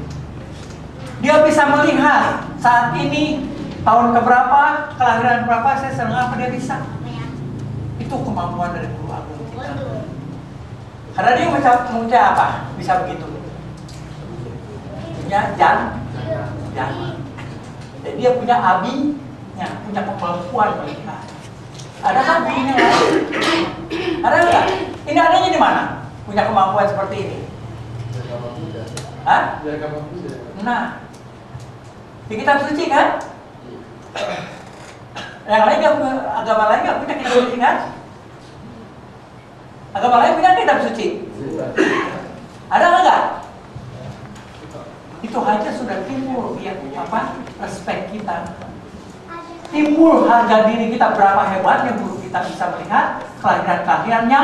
Dia bisa melihat saat ini tahun keberapa, kelahiran berapa, saya senang apa dia bisa. Itu kemampuan dari guru agung kita. Karena dia punya apa? Bisa begitu. Punya jangan. Jadi dia punya abinya, punya kemampuan melihat. Ada kan gurunya lain? Ada enggak? Ini adanya di mana? Punya kemampuan seperti ini. Dari agama Buddha. Hah? Dari agama Buddha. Nah, di kitab suci kan? Yang lain nggak punya, agama lain nggak punya kitab suci kan? Agama lain punya kitab suci? Ada nggak? Itu aja sudah timbul ya apa? Respect kita. Timbul harga diri kita berapa hebatnya guru kita bisa melihat kelahiran-kelahirannya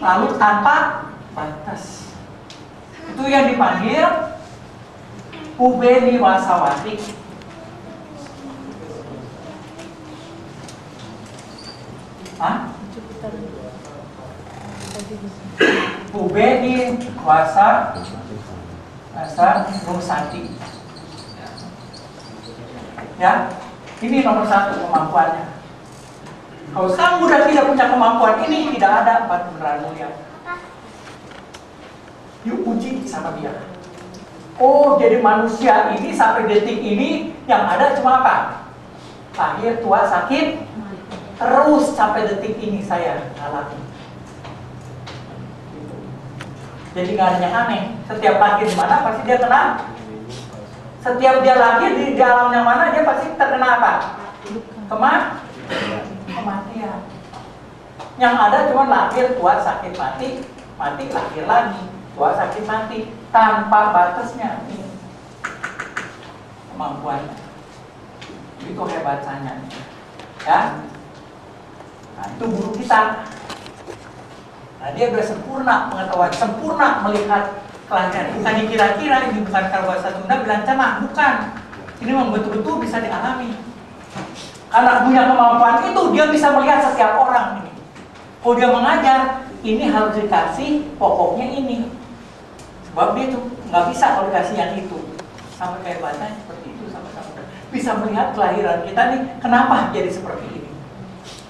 lalu tanpa batas. Itu yang dipanggil Ubeni Wasawati. Hah? Ubeni Wasa Nusati. Ya, ini nomor 1 kemampuannya. Kalau Sang Buddha tidak punya kemampuan ini, tidak ada batu beneran mulia. Yuk uji sama dia. Oh, jadi manusia ini sampai detik ini yang ada cuma apa? Lahir, tua, sakit, terus sampai detik ini saya alami. Jadi nggak ada yang aneh. Setiap lahir di mana pasti dia kena. Setiap dia lahir di alam yang mana dia pasti terkena apa? Kematian. Yang ada cuma lahir, tua, sakit, mati, mati, lahir lagi, tua, sakit, mati, tanpa batasnya. Kemampuannya. Itu hebatnya. Ya. Nah, itu guru kita. Nah, dia sudah sempurna pengetahuan, sempurna melihat kelahiran. Bukan kira-kira ini bukan kalau bahasa Sunda bilang cenah, bukan. Ini memang betul-betul bisa dialami. Karena punya kemampuan itu, dia bisa melihat setiap orang ini. Kalau dia mengajar, ini harus dikasih pokoknya ini. Sebab dia tuh nggak bisa kalau dikasih yang itu. Sampai kayak bahasanya seperti itu, sama-sama. Bisa melihat kelahiran kita nih, kenapa jadi seperti ini.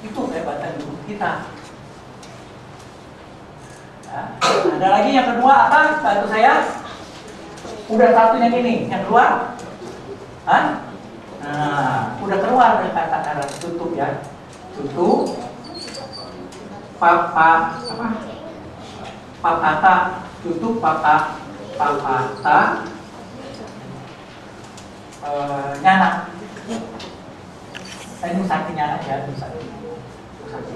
Itu kehebatan guru kita. Nah, ada lagi yang kedua apa? Bantu saya. Udah satu yang ini, yang kedua. Hah? Nah, udah keluar dari kata-kata tutup ya. Tutup. Papa apa? Papata, tutup papa, papata. Nyana. Saya nusati nyana ya, nusati.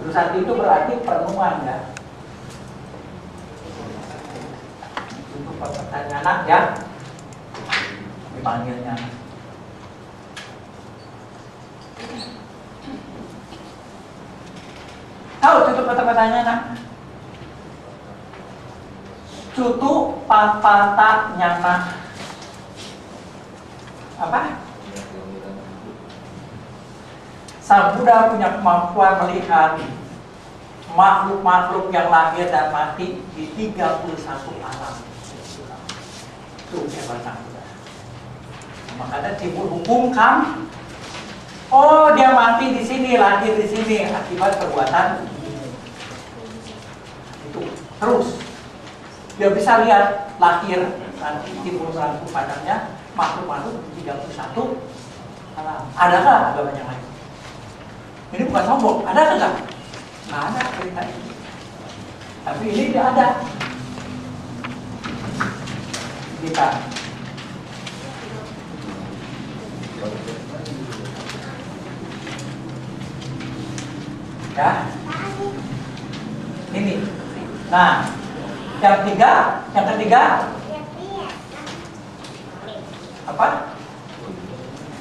Nusati itu berarti perenungan ya. Tutup papata nyana ya. Dipanggilnya. Tahu tutup kata-katanya nak? Cutu papata nyana. Apa? Sang Buddha punya kemampuan melihat makhluk-makhluk yang lahir dan mati di 31 alam. Itu hebat Sang Buddha. Makanya timbul hukum kan? Oh, dia mati di sini, lahir di sini akibat perbuatan itu. Terus dia bisa lihat lahir nanti timbul berlaku padanya makhluk-makhluk 31 alam. Adakah agama yang lain? Ini bukan sombong, ada enggak? Nggak ada cerita ini. Tapi ini dia ada. Kita ya ini. Nah, yang ketiga apa?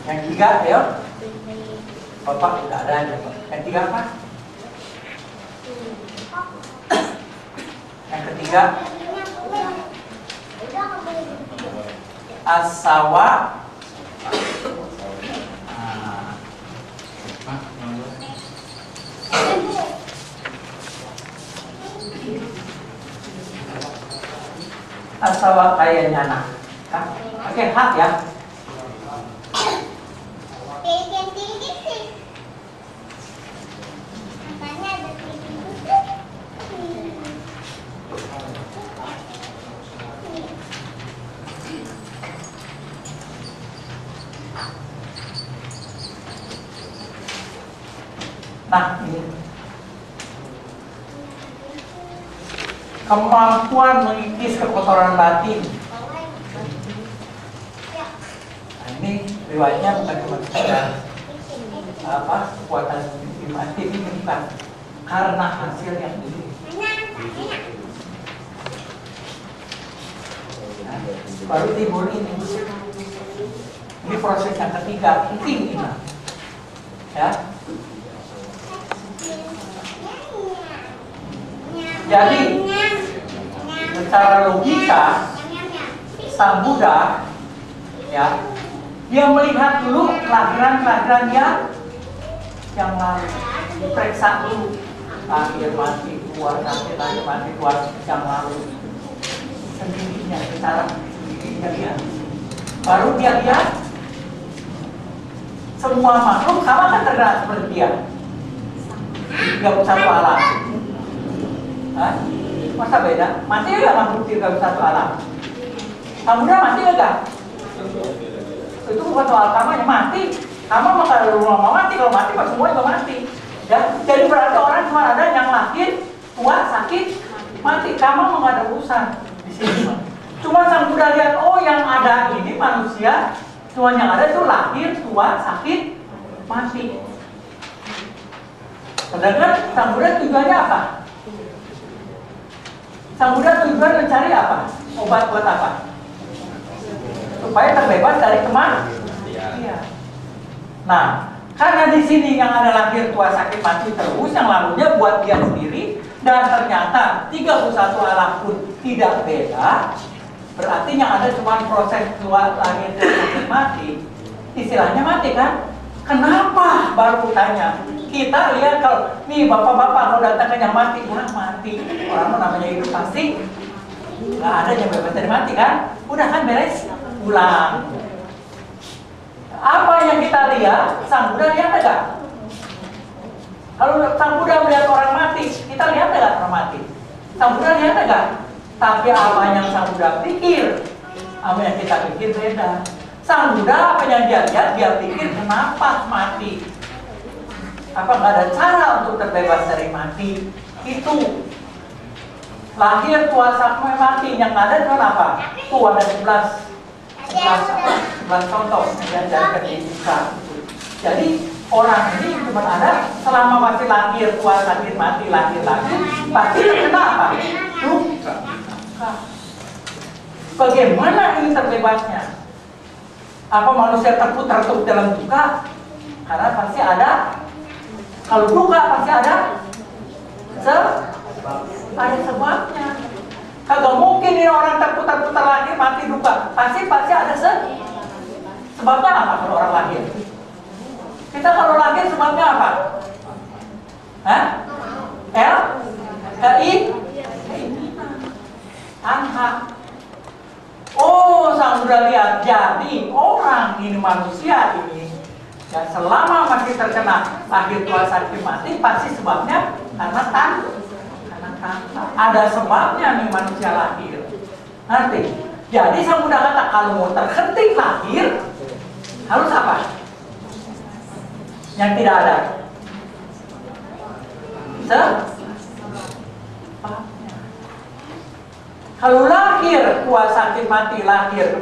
Yang tiga, ayo. Bapak udah ada ya, Pak. Yang tiga apa? Yang ketiga asawa. Asawa kaya nyana. Oke, hak ya. Nah, ini kemampuan mengikis kekotoran batin. Nah, ini riwayatnya bukan cuma sekedar apa kekuatan batin, ini bukan karena hasil yang ini. Nah, baru timbul ini. Ini proses yang ketiga, penting ini. Ya. Jadi secara logika Sang Buddha ya, dia melihat dulu kelahiran yang lalu, diperiksa dulu lahir mati tua, lahir mati tua yang lalu sendirinya, secara sendirinya dia. Baru dia lihat semua makhluk sama kan tergerak seperti dia, 31 alam. Hah? Masa beda? Masih nggak makhluk 31 alam? Kamu udah masih nggak? Itu bukan soal kamanya, mati. Kamu mah kalau rumah mau mati, kalau mati pas semua juga mati. Ya, jadi berarti orang cuma ada yang lahir, tua, sakit, mati. Kamu nggak ada urusan di sini. Cuma Sang Buddha lihat, oh yang ada ini manusia, cuma yang ada itu lahir, tua, sakit, mati. Sedangkan Sang Buddha tujuannya apa? Sang Buddha tujuan mencari apa? Obat buat apa? Supaya terbebas dari kematian. Nah, karena di sini yang ada lahir, tua, sakit, mati terus, yang lalunya buat dia sendiri, dan ternyata 31 alam pun tidak beda, berarti yang ada cuma proses tua, lahir, tua, sakit, mati. Istilahnya mati kan? Kenapa? Baru tanya. Kita lihat kalau nih bapak-bapak kalau datang ke yang mati, udah mati. Orang namanya hidup pasti nggak ada yang bebas dari mati kan? Udah kan beres, pulang. Apa yang kita lihat? Sang Buddha lihat enggak? Kalau Sang Buddha melihat orang mati, kita lihat enggak orang mati? Sang Buddha lihat enggak? Tapi apa yang Sang Buddha pikir, apa yang kita pikir beda. Sang Buddha apa yang dia lihat, dia pikir kenapa mati? Apa nggak ada cara untuk terbebas dari mati? Itu lahir, tua, sampai mati. Yang ada itu apa? Tuh ada 11 contoh yang diajarkan di Buddha. Jadi orang ini cuma ada selama masih lahir, tua, sakit, mati, lahir lagi, pasti terkena apa? Duka. Bagaimana ini terbebasnya? Apa manusia terputar dalam duka? Karena pasti ada. Kalau duka pasti ada sebabnya. Kagak mungkin ini orang terputar-putar lahir mati duka. Pasti ada sebabnya apa kalau orang lahir? Kita kalau lahir sebabnya apa? Hah? Tanha. Oh, Sang Buddha lihat. Jadi orang ini, manusia ini, ya, selama masih terkena lahir, tua, sakit, mati, pasti sebabnya karena tanha. Ada sebabnya nih manusia lahir. Nanti, jadi Sang Buddha kata kalau mau terhenti lahir harus apa? Yang tidak ada. Kalau lahir, tua, sakit, mati, lahir,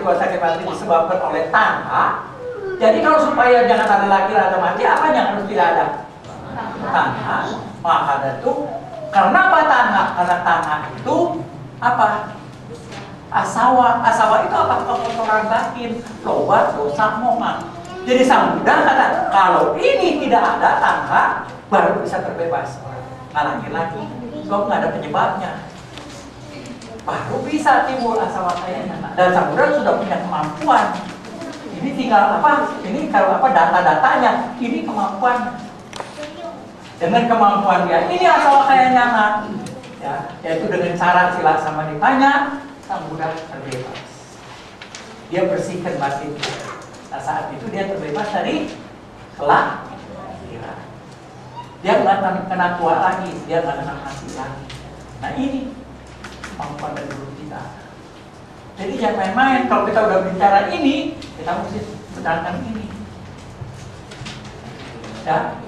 tua, sakit, mati disebabkan oleh tanha. Jadi kalau supaya jangan ada lahir, ada mati, apa yang harus tidak ada? Tanha. Maka ada itu. Kenapa tanha? Karena tanha itu apa? Asawa. Asawa itu apa? Kotoran batin, loba, dosa, moha. Jadi Sang Buddha kata, kalau ini tidak ada tanha, baru bisa terbebas. Nggak lahir lagi. Sebab nggak ada penyebabnya. Baru bisa timbul asawa kayaknya. Dan Sang Buddha sudah punya kemampuan. Ini tinggal apa? Ini kalau apa data-datanya. Ini kemampuan. Dengan kemampuan dia, ini asawa kayaknya nak. Ya, yaitu dengan cara sila sama ditanya, Sang Buddha terbebas. Dia bersihkan batin. Nah, saat itu dia terbebas dari kelahiran. Dia nggak kena tua lagi, dia nggak kena mati lagi. Nah ini kemampuan dari guru kita. Jadi jangan main-main. Kalau kita udah bicara ini, kita mesti sedangkan ini. Ya,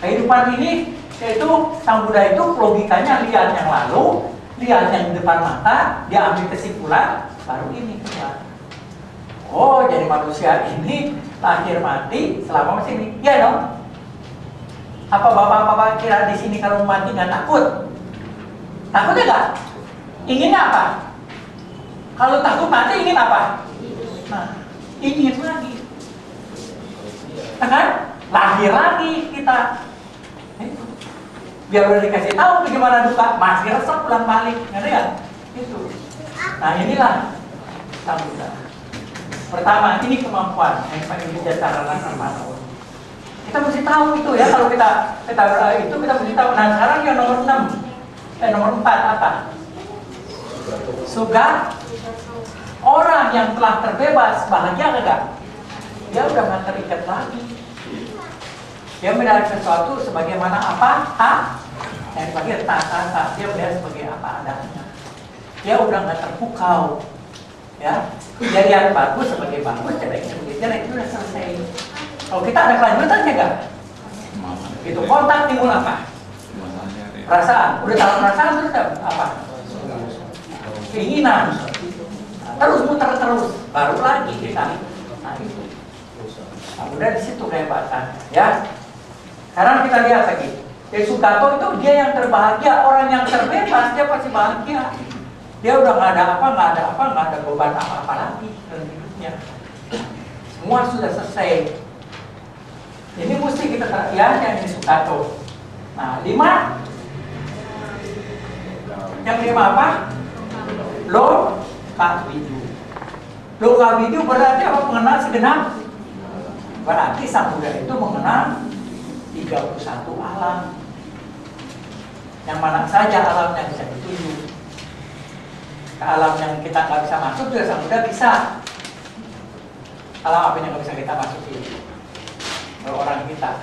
kehidupan ini yaitu Sang Buddha itu logikanya lihat yang lalu, lihat yang di depan mata, dia ambil kesimpulan, baru ini keluar. Oh, jadi manusia ini lahir mati selama masih ini. Ya dong. Apa bapak-bapak kira di sini kalau mati nggak takut? Takutnya nggak? Inginnya apa? Kalau takut mati ingin apa? Nah, ingin lagi. Kan? Lahir lagi kita. Biar udah dikasih tahu bagaimana duka, masih resep pulang balik, ngerti ya? Itu. Nah inilah Sang Buddha. Pertama, ini kemampuan yang paling bijaksana sama. Kita mesti tahu itu ya. Kalau kita mesti tahu. Nah sekarang yang nomor 4 apa? Suga. Orang yang telah terbebas bahagia enggak? Dia udah nggak terikat lagi. Dia melihat sesuatu sebagaimana apa? Yang dipanggil tata. Dia melihat sebagai apa adanya. Dia udah nggak terpukau. Ya, dia lihat bagus sebagai bagus, jeleknya sebagai jelek, itu udah selesai. Kalau kita ada kelanjutannya nggak? Itu kontak timbul apa? Perasaan. Udah tahu perasaan terus apa? Keinginan. Terus muter terus, baru lagi kita. Nah itu. Nah, udah di situ kehebatannya, ya. Sekarang kita lihat lagi. Sugato itu dia yang terbahagia, orang yang terbebas dia pasti bahagia. Dia udah nggak ada beban apa-apa lagi dalam hidupnya. Semua sudah selesai. Ini mesti kita lihat yang ini Sugato. Nah, 5. Yang 5 apa? Lokavidu. Lokavidu berarti apa? Mengenal segenap. Berarti Sang Buddha itu mengenal 31 alam. Yang mana saja alamnya bisa ditunjuk. Ke alam yang kita nggak bisa masuk juga Sang Buddha bisa. Alam apa yang nggak bisa kita masuki? Kalau orang kita,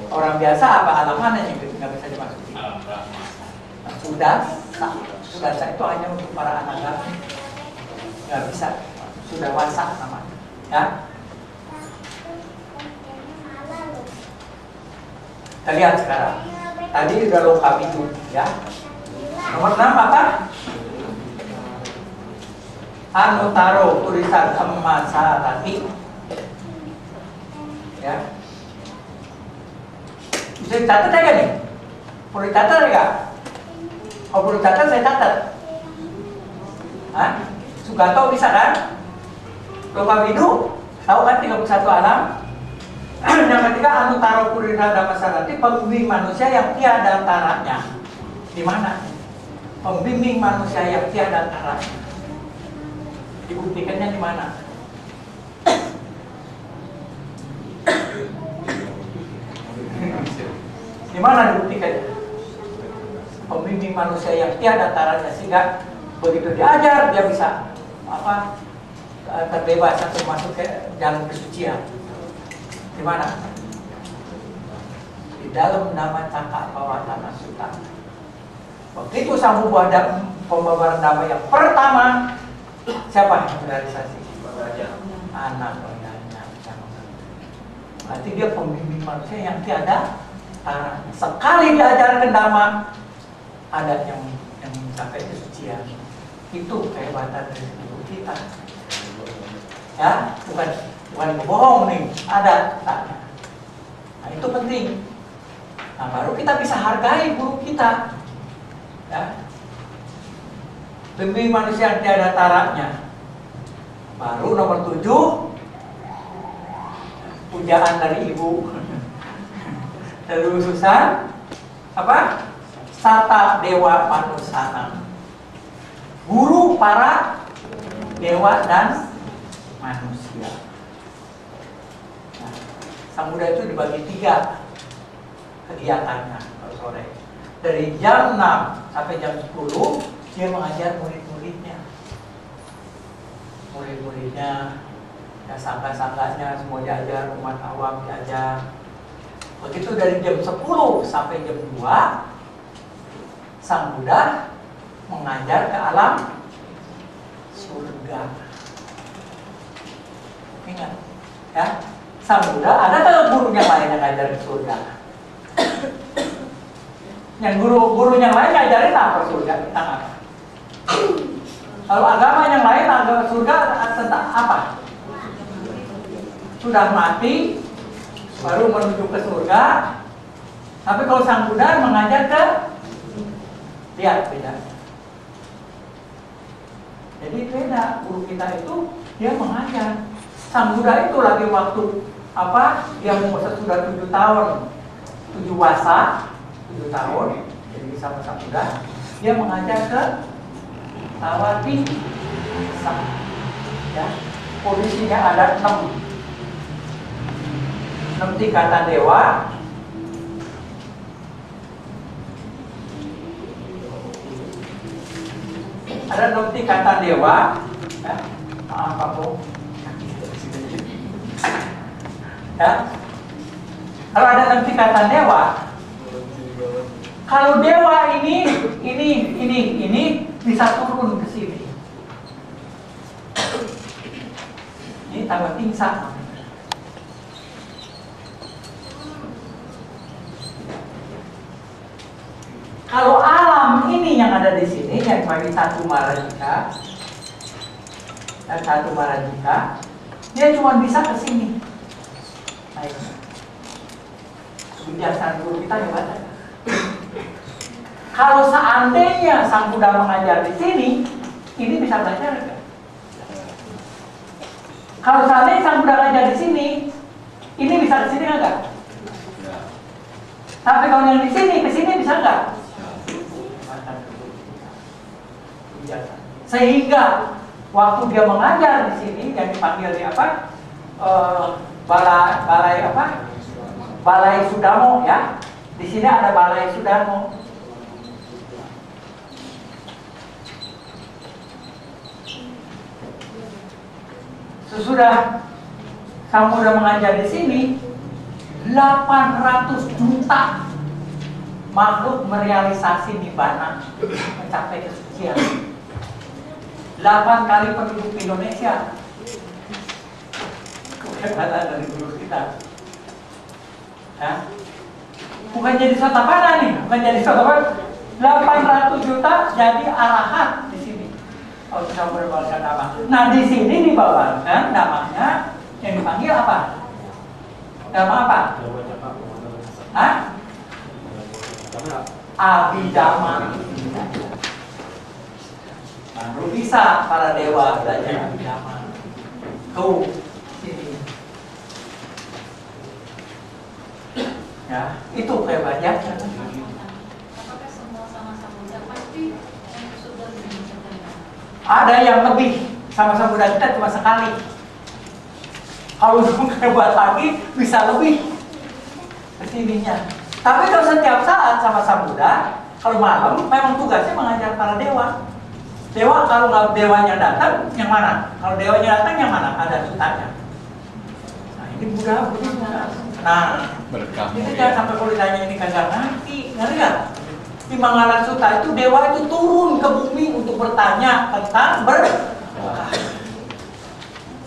orang biasa apa alam mana yang nggak bisa dimasuki? Nah, sudah itu hanya untuk para anak nggak bisa, sudah wasak namanya, ya. Kita lihat sekarang. Tadi udah Lokavidu, ya. Nomor 6 apa? Anutaro Purisa Dhammasarati. Ya. Bisa catat aja nih. Perlu catat enggak? Oh, perlu catat, saya catat. Hah? Sugato bisa kan? Lokavidu tahu kan 31 alam? Yang ketiga Anutaro Purisa Dhammasarati, pembimbing manusia yang tiada taranya. Di mana? Pembimbing manusia yang tiada taranya. Dibuktikannya di mana? Di mana dibuktikannya? Pembimbing manusia yang tiada taranya, sehingga begitu diajar dia bisa apa? Terbebas atau masuk ke jalan kesucian. Di mana? Di dalam nama Cakkappawatthana Sutta. Begitu Sang Buddha pembabaran Dhamma yang pertama, siapa yang merealisasi? Anak buahnya. Berarti dia pembimbing manusia yang tiada taranya. Sekali diajarkan Dhamma, ada yang mencapai kesucian. Itu kehebatan dari hidup kita. Ya, bukan bohong nih, ada tanya. Nah, itu penting. Nah, baru kita bisa hargai guru kita. Ya. Demi manusia yang tiada taranya. Baru nomor 7, pujaan dari ibu. Dari ususan apa? Sata Dewa Manusana. Guru para dewa dan manusia. Nah, Sang Buddha itu dibagi 3 kegiatannya kalau sore. Dari jam 6 sampai jam 10 dia mengajar murid-muridnya. Murid-muridnya, ya sangga-sangganya semua diajar, umat awam diajar. Begitu dari jam 10 sampai jam 2 Sang Buddha mengajar ke alam surga. Ingat, ya, Sang Buddha ada tak gurunya lain yang ngajar ke surga? Yang guru yang lain ngajarin apa surga tentang apa? Kalau agama yang lain agama surga tentang apa? Sudah mati baru menuju ke surga. Tapi kalau Sang Buddha mengajar ke, lihat beda. Jadi beda, guru kita itu dia mengajar. Sang Buddha itu lagi waktu apa? Dia sudah 7 tahun, 7 wasa, 7 tahun. Jadi sama Sang Buddha, dia mengajar ke Sawati. Ya, posisinya ada 6 tingkatan dewa. Ada 6 tingkatan dewa. Ya, maaf aku. Ya, kalau ada 6 tingkatan dewa, kalau dewa ini bisa turun ke sini. Ini tambah tingkat. Kalau alam ini yang ada di sini yang bagi satu marajika dan satu marajika, dia cuma bisa ke sini. Naik. kebijaksanaan guru kita hebat. Kalau seandainya Sang Buddha mengajar di sini, ini bisa belajar nggak? Kalau seandainya Sang Buddha mengajar di sini, ini bisa ke sini nggak? Tapi kalau yang di sini ke sini bisa nggak? Sehingga waktu dia mengajar di sini yang dipanggil di apa? Balai Sudamo ya. Di sini ada Balai Sudamo. Sesudah Sang Buddha mengajar di sini, 800 juta makhluk merealisasi nibbana, mencapai kesucian. 8 kali penduduk Indonesia. Kehebatan dari guru kita. Ya. Bukan jadi sotapana nih, bukan jadi sotapana. 800 juta jadi arahat di sini. Oh, kita berbahasan nama. Nah, di sini dibawakan namanya yang dipanggil apa? Nama apa? Hah? Abhidhamma. Baru bisa para dewa belajar Abhidhamma. Tuh, sini. Ya, itu hebatnya. Apakah semua sama-sama Buddha pasti yang sudah menunjukkan? Ada yang lebih sama Sang Buddha kita cuma sekali. Kalau hebat lagi bisa lebih kesininya. Tapi kalau setiap saat sama Sang Buddha, kalau malam memang tugasnya mengajar para dewa. Dewa kalau nggak dewanya datang, yang mana? Kalau dewanya datang, yang mana? Ada sutanya. Nah ini Buddha. Nah, berkah. ini jangan sampai kalau ditanya ini kagak ngerti, ngerti nggak? Di Mangala Sutta itu dewa itu turun ke bumi untuk bertanya tentang berkah.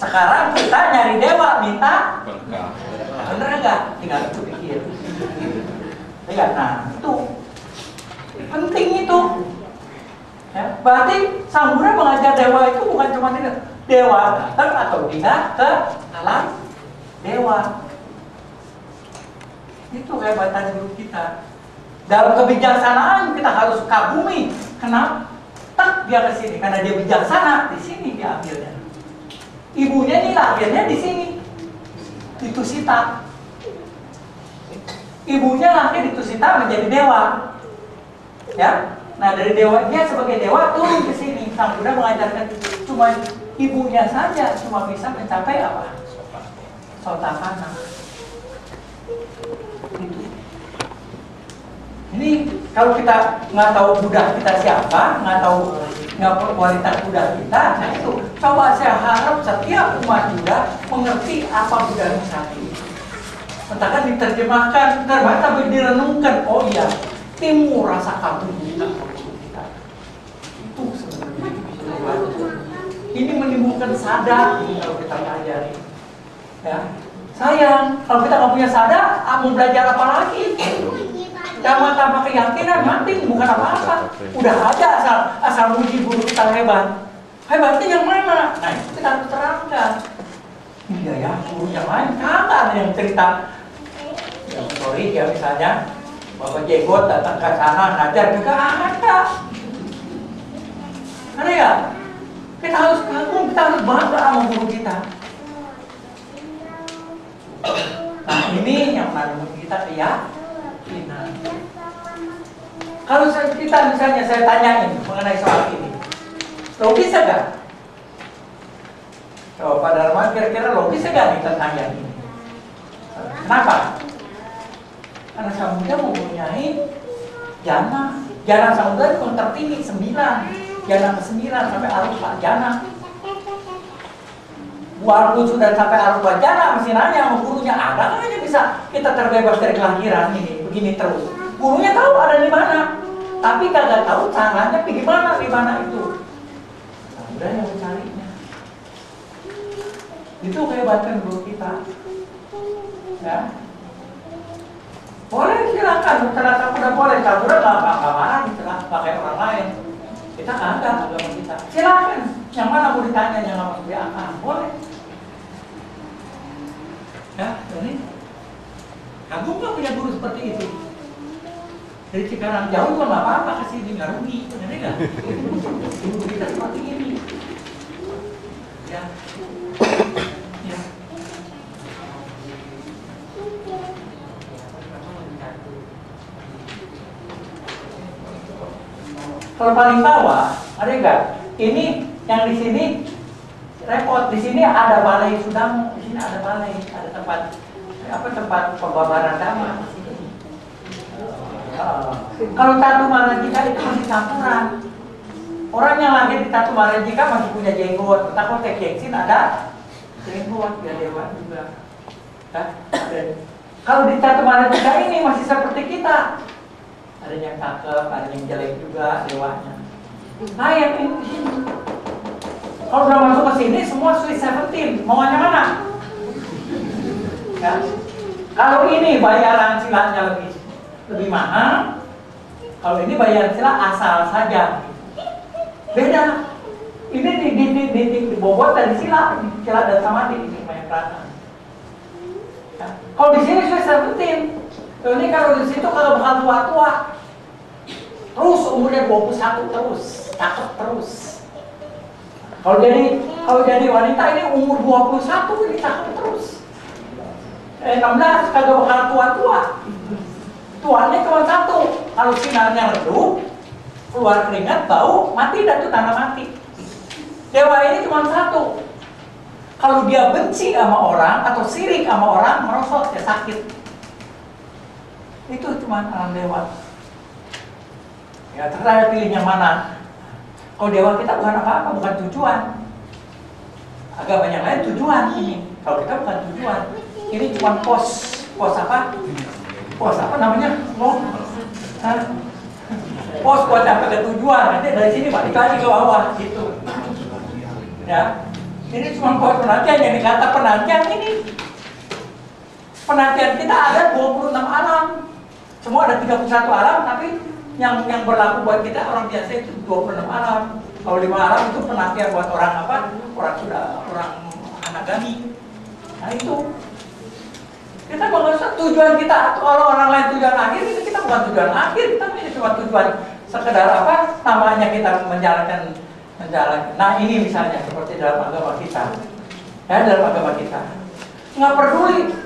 Sekarang kita nyari dewa minta Berkah. bener nggak? Tinggal itu pikir. Lihat, nah itu penting itu. Ya, berarti Sang Buddha mengajar dewa itu bukan cuma dewa datang atau tidak ke alam dewa. Itu kehebatan guru kita. Dalam kebijaksanaan kita harus kagumi. Kenapa? Tak dia ke sini karena dia bijaksana. Di sini dia ambilnya. Ibunya ini lahirnya di sini. Di Tusita. Ibunya lahir di Tusita menjadi dewa. Ya. Nah, dari dewa dia sebagai dewa turun ke sini. Sang Buddha mengajarkan cuma ibunya saja cuma bisa mencapai apa? Sotapanna. Ini kalau kita nggak tahu Buddha kita siapa, nggak tahu kualitas Buddha kita, nah itu coba saya harap setiap umat Buddha mengerti apa Buddha Nusantara. Entahkan diterjemahkan, terbaca direnungkan. Oh iya, timbul rasa kagum kita. Itu sebenarnya. Ini menimbulkan sadar kalau kita pelajari. Ya, sayang kalau kita nggak punya sadar, mau belajar apa lagi? Tanpa keyakinan mati bukan apa-apa. Udah aja asal muji guru kita hebat. Hebatnya yang mana? Nah itu kita harus terangkan. Iya ya, guru yang lain kagak ada yang cerita. Yang sorry ya misalnya Bapak Jenggot datang ke sana ngajar juga ada. Ada ya? Kita harus kagum, kita harus bangga sama guru kita. Nah ini yang menurut kita keyakinan. Kalau kita misalnya saya tanyain mengenai soal ini, logis enggak? Coba Pak Darman kira-kira logis enggak nih tentang yang ini? Kenapa? Karena Sang Buddha mempunyai jana. Jana Sang Buddha itu tertinggi 9. Jana ke-9 sampai arupa jana. Walaupun sudah sampai arupa jana, mesti nanya sama gurunya, ada nggak yang bisa kita terbebas dari kelahiran ini, begini terus. Gurunya tahu ada di mana, tapi kagak tahu caranya gimana di mana itu. Nah, udah yang mencarinya. Itu kehebatan guru kita. Ya. Boleh silakan, ternyata udah boleh, kalau udah nggak apa-apa, silakan pakai orang lain. Kita kagak agama kita. Silakan, yang mana mau ditanya, yang nggak masuk di akal, boleh. Ya, ini Agung nggak punya guru seperti itu. Dari Cikarang jauh juga nggak apa-apa, kasih ini nggak rugi, benar nggak? Guru kita seperti ini. Ya. Ya. Kalau paling bawah, ada nggak? Ini yang di sini repot. Di sini ada balai Sudango, di sini ada balai, ada tempat pembabaran dhamma di sini. Kalau Tatu Marajika itu masih campuran. Orang yang lahir di Tatu Marajika masih punya jenggot. Tapi kalau Tekeksin ada jenggot, ya dewa juga. Kalau di Tatu Marajika ini masih seperti kita. Ada yang cakep, ada yang jelek juga dewanya. Nah yang ini di sini. Kalau udah masuk ke sini semua Sweet 17, maunya mana? Ya. Kalau ini bayaran silanya lebih mahal, kalau ini bayaran sila asal saja. Beda. Ini dibobot dari sila dan samadhi ini banyak perasaan. Ya. Kalau di sini Sweet 17. Ini kalau di situ kalau bakal tua-tua, terus umurnya 21 terus, cakep terus. Kalau jadi wanita ini umur 21 ini cakep terus. 16 kagak bakal tua-tua. Tuanya cuma satu. Kalau sinarnya redup, keluar keringat, bau, mati dan itu tanda mati. Dewa ini cuma satu. Kalau dia benci sama orang atau sirik sama orang, merosot ya sakit. Itu cuma alam dewa. Ya terserah pilihnya mana. Kalau dewa kita bukan apa-apa, bukan tujuan. Agak banyak lain tujuan ini. Kalau kita bukan tujuan. Ini cuma pos apa? Pos apa namanya? Pos buat sampai ke tujuan. Nanti dari sini balik lagi ke bawah gitu. Ya. Ini cuma pos penantian yang dikata penantian ini. Penantian kita ada 26 alam. Semua ada 31 alam, tapi yang berlaku buat kita orang biasa itu 26 alam. Kalau 5 alam itu penantian buat orang apa? Orang anagami. Nah itu. Kita mengerti tujuan kita. Kalau orang lain tujuan akhir, itu kita bukan tujuan akhir. Kita ini cuma tujuan sekedar apa? Namanya kita menjalankan. Nah ini misalnya seperti dalam agama kita. Ya dalam agama kita. Nggak peduli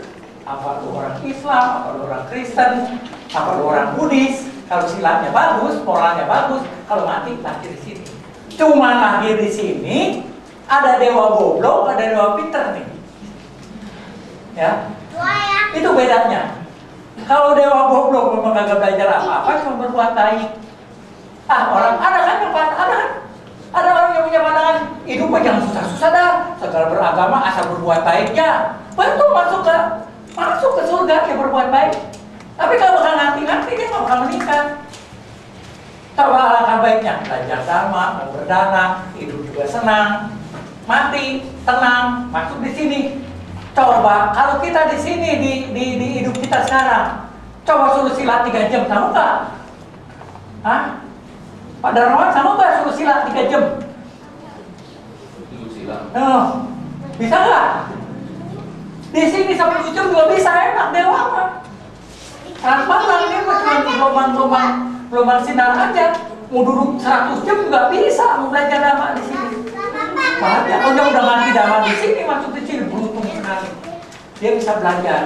apa lu orang Islam, apa lu orang Kristen, apa lu orang Buddhis. Kalau silatnya bagus, moralnya bagus, kalau mati lahir di sini. Cuma lahir di sini, ada dewa goblok, ada dewa pinter nih. Ya, itu bedanya. Kalau dewa goblok memang kagak belajar apa-apa, cuma berbuat baik. Orang ada kan yang ada orang yang punya pandangan hidupnya jangan susah-susah dah, segala beragama asal berbuat baiknya. Betul masuk ke surga yang berbuat baik. Tapi kalau bakal nanti dia nggak bakal menikah. Coba alangkah baiknya belajar dhamma, mau berdana, hidup juga senang, mati tenang, masuk di sini. Coba kalau kita di sini di hidup kita sekarang, coba suruh silat 3 jam, tahu nggak? Hah? Pak Darmawan sama nggak suruh silat 3 jam? Bisa nggak? Di sini 10 jam juga bisa, enak dewa mah. Transparan ini cuma gelombang sinar aja. Mau duduk 100 jam juga bisa mau belajar dhamma di sini. Makanya kalau dia udah ngerti dhamma di sini, masuk di sini beruntung sekali. Dia bisa belajar.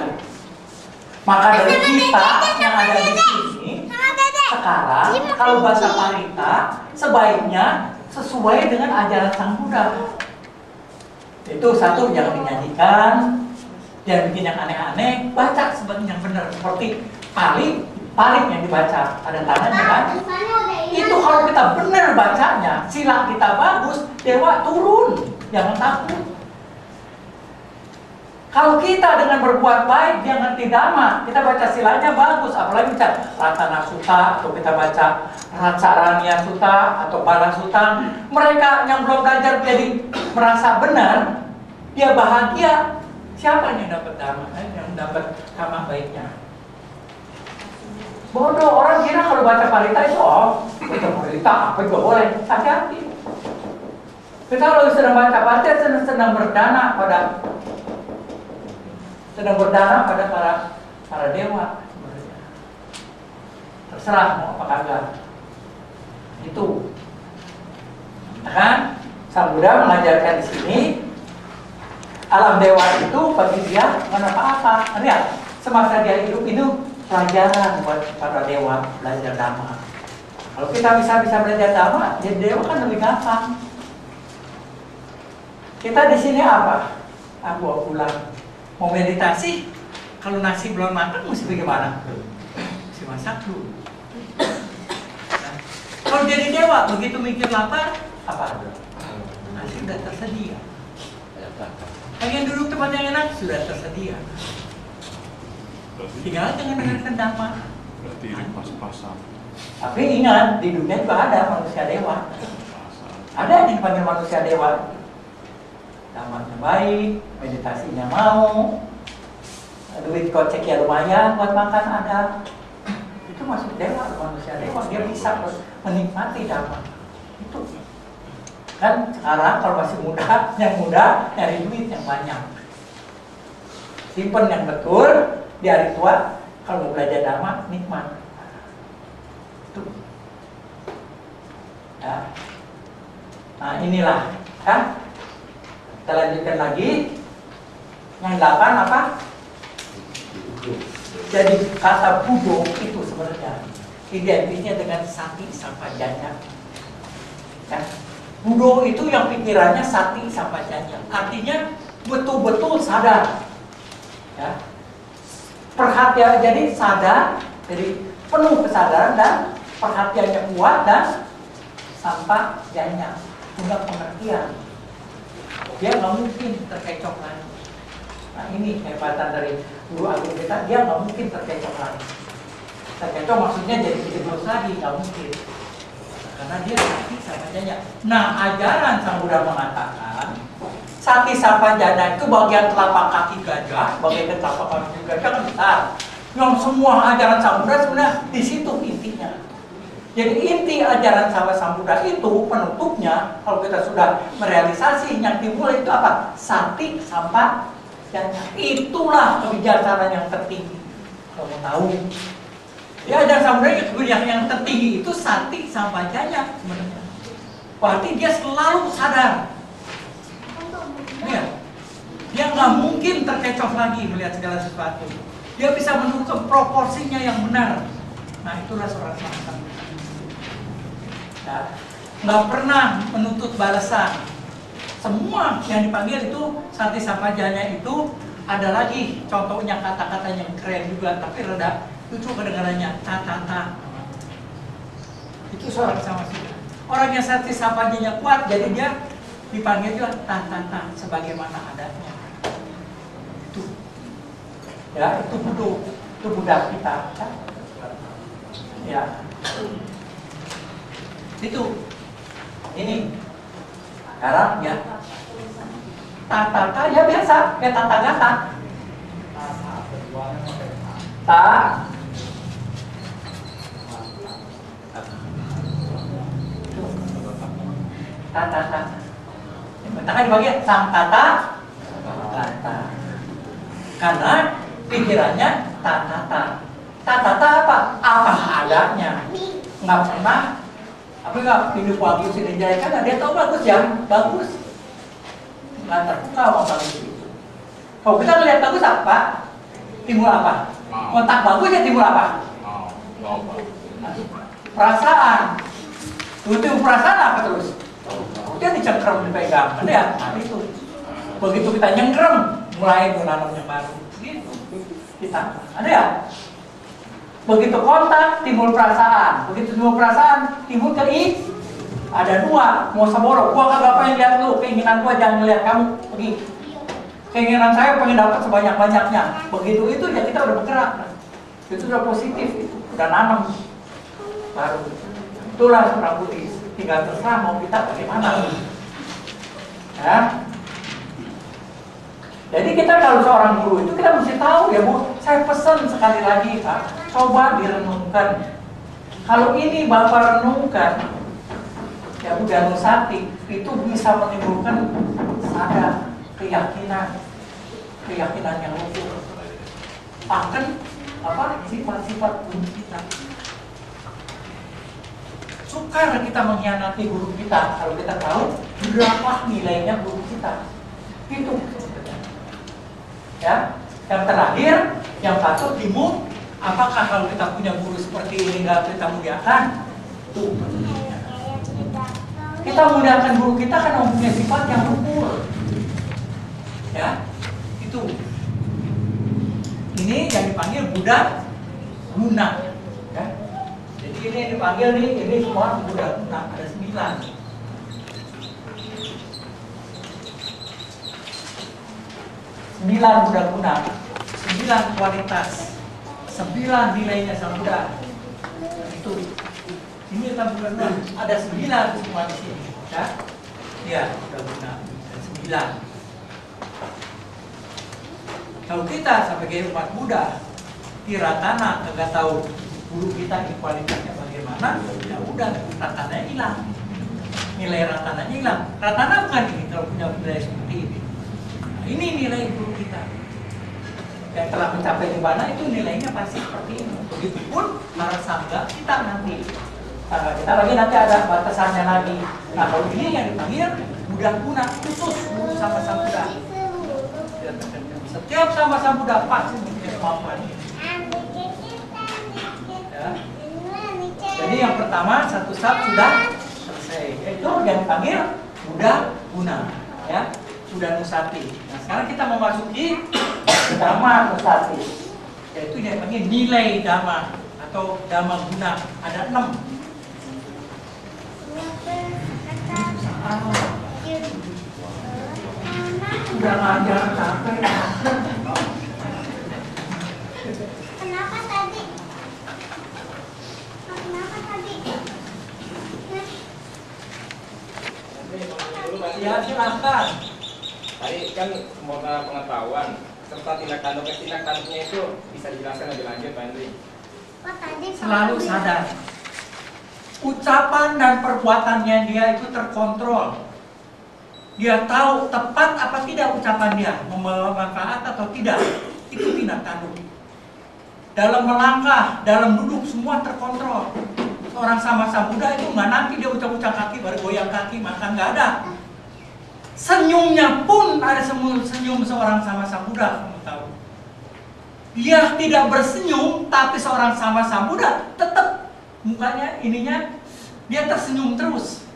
Maka dari kita yang ada di sini sekarang kalau bahasa parita sebaiknya sesuai dengan ajaran Sang Buddha. Itu satu, jangan dinyanyikan, jangan bikin yang aneh-aneh, baca sebenarnya yang benar seperti paling yang dibaca ada tangannya kan. Itu kalau kita benar bacanya, sila kita bagus, dewa turun, jangan takut. Kalau kita dengan berbuat baik, dia ngerti dhamma, kita baca silanya bagus, apalagi baca Ratana Sutta atau kita baca Ratsaranya Sutta atau Bala Sutta, mereka yang belum belajar jadi merasa benar, dia bahagia. Siapa yang dapat dhamma, yang dapat dhamma baiknya? Bodoh, orang kira kalau baca parita itu baca parita apa juga boleh, hati-hati. Kita kalau sedang baca parita sedang berdana pada para para dewa sebenarnya. Terserah mau apa kagak. Itu. Nah, kan? Sang Buddha mengajarkan di sini alam dewa itu bagi dia bukan apa-apa. Lihat, semasa dia hidup itu pelajaran buat para dewa belajar dhamma. Kalau kita bisa belajar dhamma, jadi dewa kan lebih gampang. Kita di sini apa? Aku pulang mau meditasi. Kalau nasi belum makan, mesti bagaimana? Mesti masak dulu. Nah, kalau jadi dewa, begitu mikir lapar, apa? Nasi sudah tersedia. Pengen duduk tempat yang enak, sudah tersedia. Tinggal jangan dengarkan dhamma. Berarti ini pas-pasan. Tapi ingat, di dunia juga ada manusia dewa. Ada yang dipanggil manusia dewa. Dhammanya baik, meditasinya mau, duit koceknya lumayan buat makan ada. Itu masuk dewa, manusia dewa. Dia bisa menikmati dhamma. Itu. Kan sekarang kalau masih muda, yang muda nyari duit yang banyak. Simpen yang betul, di hari tua kalau mau belajar dhamma nikmat. Itu. Ya. Nah inilah, kan? Kita lanjutkan lagi. Yang 8 apa? Jadi kata Budo itu sebenarnya identiknya dengan sati sampajanya. Ya. Budo itu yang pikirannya sati sampajanya. Artinya betul-betul sadar. Ya. Perhatian, jadi sadar, jadi penuh kesadaran dan perhatiannya kuat dan sampajanya punya pengertian. Dia nggak mungkin terkecoh lagi. Nah ini kehebatan dari guru agung kita, dia nggak mungkin terkecoh lagi. Terkecoh maksudnya jadi terjerumus lagi, nggak mungkin. Karena dia sati sampajanya. Nah ajaran Sang Buddha mengatakan sati sampajanya itu bagian telapak kaki gajah, bagian telapak kaki gajah kan besar. Yang semua ajaran Sang Buddha sebenarnya di situ intinya. Jadi inti ajaran Sang Buddha itu penutupnya, kalau kita sudah merealisasi yang dimulai itu apa? Sati sampajanya. Itulah kebijaksanaan yang tertinggi. Kalau mau tahu, ya ajaran Sang Buddha kebijaksanaan yang tertinggi itu sati sampajanya sebenarnya. Berarti dia selalu sadar. Ya, dia nggak mungkin terkecoh lagi melihat segala sesuatu. Dia bisa menemukan proporsinya yang benar. Nah itulah seorang sang. Ya, nggak pernah menuntut balasan. Semua yang dipanggil itu sati sampajanya itu ada lagi contohnya kata-kata yang keren juga, tapi rada lucu kedengarannya. Ta. Itu seorang sama sudah. Orang yang sati sampajanya kuat, jadi dia dipanggil juga ta sebagaimana adanya. Itu. Ya, itu Buddha kita. Ya. Itu. Ini. Sekarang ya. Ta ya biasa, kayak tata gata. Ta. Ta. Bentaknya dibagi sang tata gata. Karena pikirannya ta. Ta apa? Apa adanya. Nggak pernah apa enggak hidup wagyu sini jaya kan dia tahu bagus ya, bagus nggak terbuka orang itu. Kalau kita ngelihat bagus apa, timbul apa? Kontak bagus ya timbul apa? Perasaan. Timbul perasaan apa terus? Dia dicengkram dipegang, ada ya? Nah itu. Begitu kita nyengkram, mulai menanam yang baru. Gitu. Kita ada ya? Begitu kontak, timbul perasaan. Begitu timbul perasaan, timbul ada dua. Mau saboro, gua kagak pengen lihat lu. Keinginan gua jangan lihat kamu. Pergi. Keinginan saya pengen dapat sebanyak-banyaknya. Begitu itu ya kita udah bergerak. Itu udah positif, udah nanam. Baru. Itulah seorang Buddhis. Tinggal terserah mau kita bagaimana. Ya. Jadi kita kalau seorang guru itu kita mesti tahu ya Bu, saya pesan sekali lagi Pak, coba direnungkan. Kalau ini Bapak renungkan, ya Bu Danusati, itu bisa menimbulkan sadar keyakinan yang luhur. Bahkan sifat-sifat guru kita. Sukar kita mengkhianati guru kita kalau kita tahu berapa nilainya guru kita. Itu. Ya, yang terakhir yang patut apakah kalau kita punya guru seperti ini nggak kita muliakan? Tuh. Kita muliakan guru kita karena mempunyai sifat yang luhur. Ya, itu. Ini yang dipanggil Buddha guna. Ya. Jadi ini yang dipanggil ini semua Buddha guna, ada 9. 9 Buddha guna, 9 kualitas, 9 nilainya sang Buddha. Itu. Ini kan Buddha ada 9 semua di sini, ya. Ya, Buddha guna, 9. Kalau kita sebagai umat Buddha, Tiratana kagak tahu guru kita ini kualitasnya bagaimana, ya udah ratananya hilang, nilai ratananya hilang. Ratana bukan ini kalau punya nilai seperti ini. Nah, ini nilai guru kita yang telah mencapai nibbana itu nilainya pasti seperti ini. Begitupun para sangga kita nanti. Kita lagi nanti ada batasannya lagi. Nah kalau ini yang dipanggil Buddha guna khusus guru sama sang Buddha. Setiap sama sang Buddha pasti mempunyai kemampuan ini. Ya. Jadi yang pertama satu sab sudah selesai. Itu yang dipanggil Buddha guna. Ya, sudah nusati. Nah sekarang kita memasuki Dhamma nusati. Yaitu yang dipanggil nilai Dhamma atau Dhamma guna. Ada 6. Udah ngajar capek. Kenapa tadi? Kenapa tadi? Ya silakan. Tadi kan semoga pengetahuan serta tindak tanduknya itu bisa dijelaskan lebih lanjut Pak Henry. Oh, tadi Selalu sadar. Ucapan dan perbuatannya dia itu terkontrol. Dia tahu tepat apa tidak ucapan dia, membawa manfaat atau tidak. Itu tindak tanduk. Dalam melangkah, dalam duduk semua terkontrol. Orang sama Buddha itu nggak nanti dia ucap-ucap kaki baru goyang kaki makan, nggak ada. Senyumnya pun ada senyum seorang sama Buddha, kamu tahu. Dia tidak bersenyum, tapi seorang sama Buddha tetap mukanya ininya dia tersenyum terus.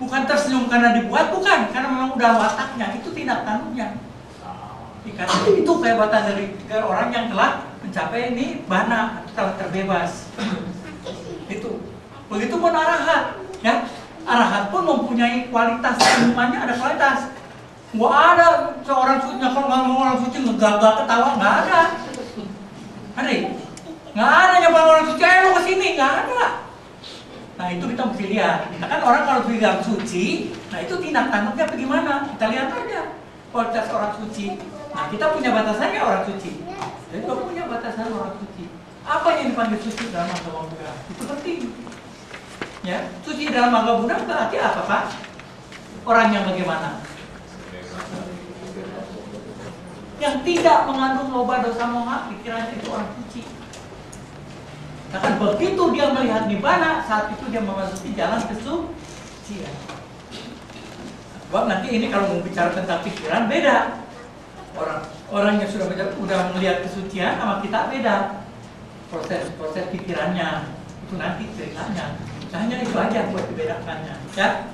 Bukan tersenyum karena dibuat, bukan, karena memang udah wataknya, itu tindak tanduknya. Itu kehebatan dari orang yang telah mencapai nibbana, telah terbebas. Itu. Begitu pun arahat, ya. Arahat pun mempunyai kualitas, senyumannya ada kualitas. Nggak ada seorang suci, kalau nggak mau orang suci ngegagak ketawa, nggak ada. Ada? Nggak ada nyapa orang suci, lo kesini, nggak ada. Nah itu kita mesti lihat. Kita kan orang kalau bilang suci, nah itu tindak tanduknya bagaimana? Kita lihat aja kualitas orang suci. Nah kita punya batasannya orang suci. Jadi kita punya batasan orang suci. Apa yang dipanggil suci dalam agama Buddha? Itu penting. Ya, suci dalam agama Buddha berarti apa Pak? Orang yang bagaimana? Yang tidak mengandung loba dosa moha, pikirannya itu orang suci. Nah, begitu dia melihat nibbana, saat itu dia memasuki jalan kesucian. Sebab nanti ini kalau mau bicara tentang pikiran beda. Orang yang sudah melihat kesucian sama kita beda. Proses pikirannya itu nanti ceritanya. Hanya itu aja buat dibedakannya. Ya.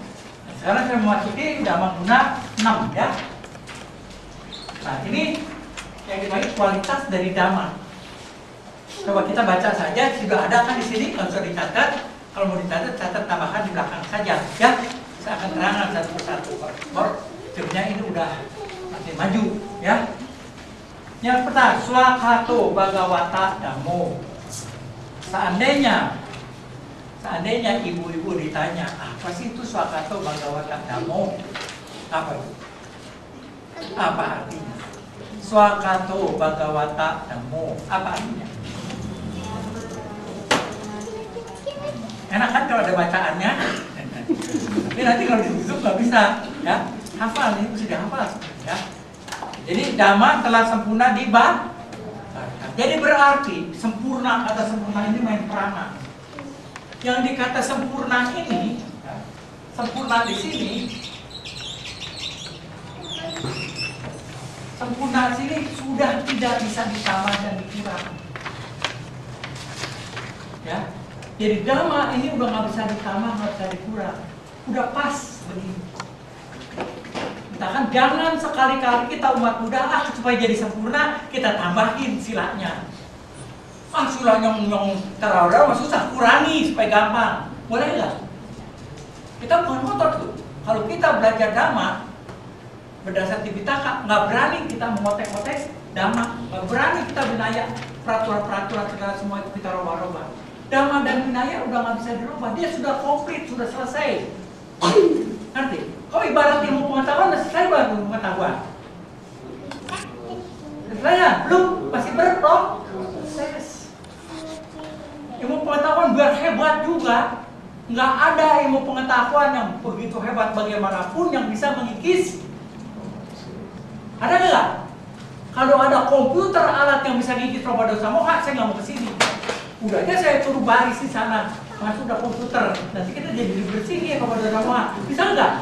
Nah, sekarang saya memasuki Dhamma guna 6 ya. Nah ini yang dipanggil kualitas dari Dhamma. Coba kita baca saja, sudah ada kan di sini, kalau sudah dicatat, kalau mau dicatat, catat tambahan di belakang saja, ya. Saya akan terangkan satu persatu. Sebenarnya ini udah makin maju, ya. Yang pertama, Swakato Bhagavata Dhammo. Seandainya ibu-ibu ditanya, apa sih itu Swakato Bhagavata Dhammo? Apa itu? Apa artinya? Swakato Bhagavata Dhammo. Apa artinya? Enak kan kalau ada bacaannya? Tapi nanti kalau ditutup nggak bisa, ya. Hafal ini mesti dihafal, ya. Jadi Dhamma telah sempurna dibacakan. Jadi berarti sempurna, kata sempurna ini main peranan. Yang dikata sempurna ini, sempurna di sini, sempurna di sini sudah tidak bisa ditambah dan dikurang. Ya, jadi dhamma ini udah nggak bisa ditambah, nggak bisa dikurang, udah pas begini. Misalkan jangan sekali-kali kita umat Buddha supaya jadi sempurna kita tambahin silanya. Sila yang terlalu susah, kurangi supaya gampang. Boleh nggak? Kita bukan ngotot tuh. Kalau kita belajar dhamma berdasar Tipitaka, nggak berani kita mengotek-ngotek dhamma, nggak berani kita binaya peraturan-peraturan segala semua itu kita robah-robah. Dhamma dan binaya udah nggak bisa dirubah, dia sudah komplit, sudah selesai. Nanti, kalau ibarat ilmu pengetahuan udah selesai baru pengetahuan. Selesai ya? Belum, masih berproses. Ilmu pengetahuan biar hebat juga, nggak ada ilmu pengetahuan yang begitu hebat bagaimanapun yang bisa mengikis. Ada nggak? Kalau ada komputer alat yang bisa ngikis roba dosa moha, saya nggak mau kesini. Udah aja saya suruh baris di sana, masuk udah komputer, nanti kita jadi bersih ya roba dosa moha. Bisa nggak?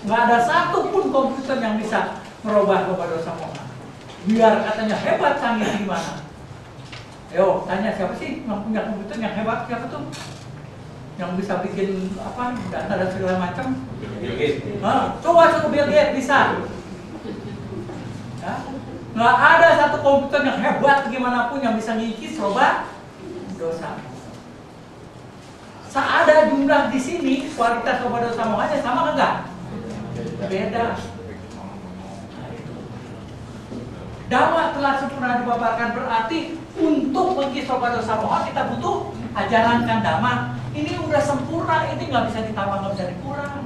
Nggak ada satu pun komputer yang bisa merubah roba dosa moha. Biar katanya hebat, canggih gimana? Ayo tanya siapa sih yang punya komputer yang hebat, siapa tuh? Yang bisa bikin apa data dan segala macam? Coba suruh Bill Gates bisa. Ya? Nggak ada satu komputer yang hebat gimana pun yang bisa ngikis roba dosa. Seada jumlah di sini kualitas roba dosa mau aja sama enggak? Beda. Dhamma telah sempurna dibabarkan, berarti untuk mengikis roba dosa moha kita butuh ajarankan dhamma. Ini udah sempurna, ini nggak bisa ditambah, nggak bisa dikurang.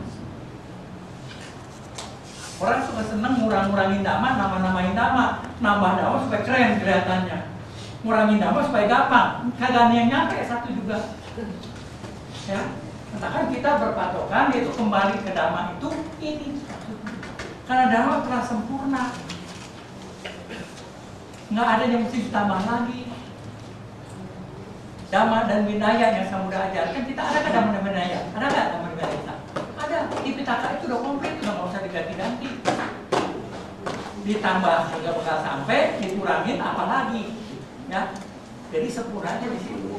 Orang suka seneng ngurang-ngurangin dhamma, nama-namain dhamma, nambah dhamma supaya keren kelihatannya, ngurangin dhamma supaya gampang, kagak ada yang nyampe satu juga. Ya, katakan kita berpatokan yaitu kembali ke dhamma itu ini, karena dhamma telah sempurna. Nggak ada yang mesti ditambah lagi. Dhamma dan winaya yang saya udah ajarkan, kita ada ke dhamma dan winaya? Ada nggak dhamma dan winaya kita? Ada. Tipitaka itu udah komplit, udah nggak usah diganti-ganti. Ditambah nggak bakal sampai, dikurangin apalagi, ya. Jadi sempurnanya di situ.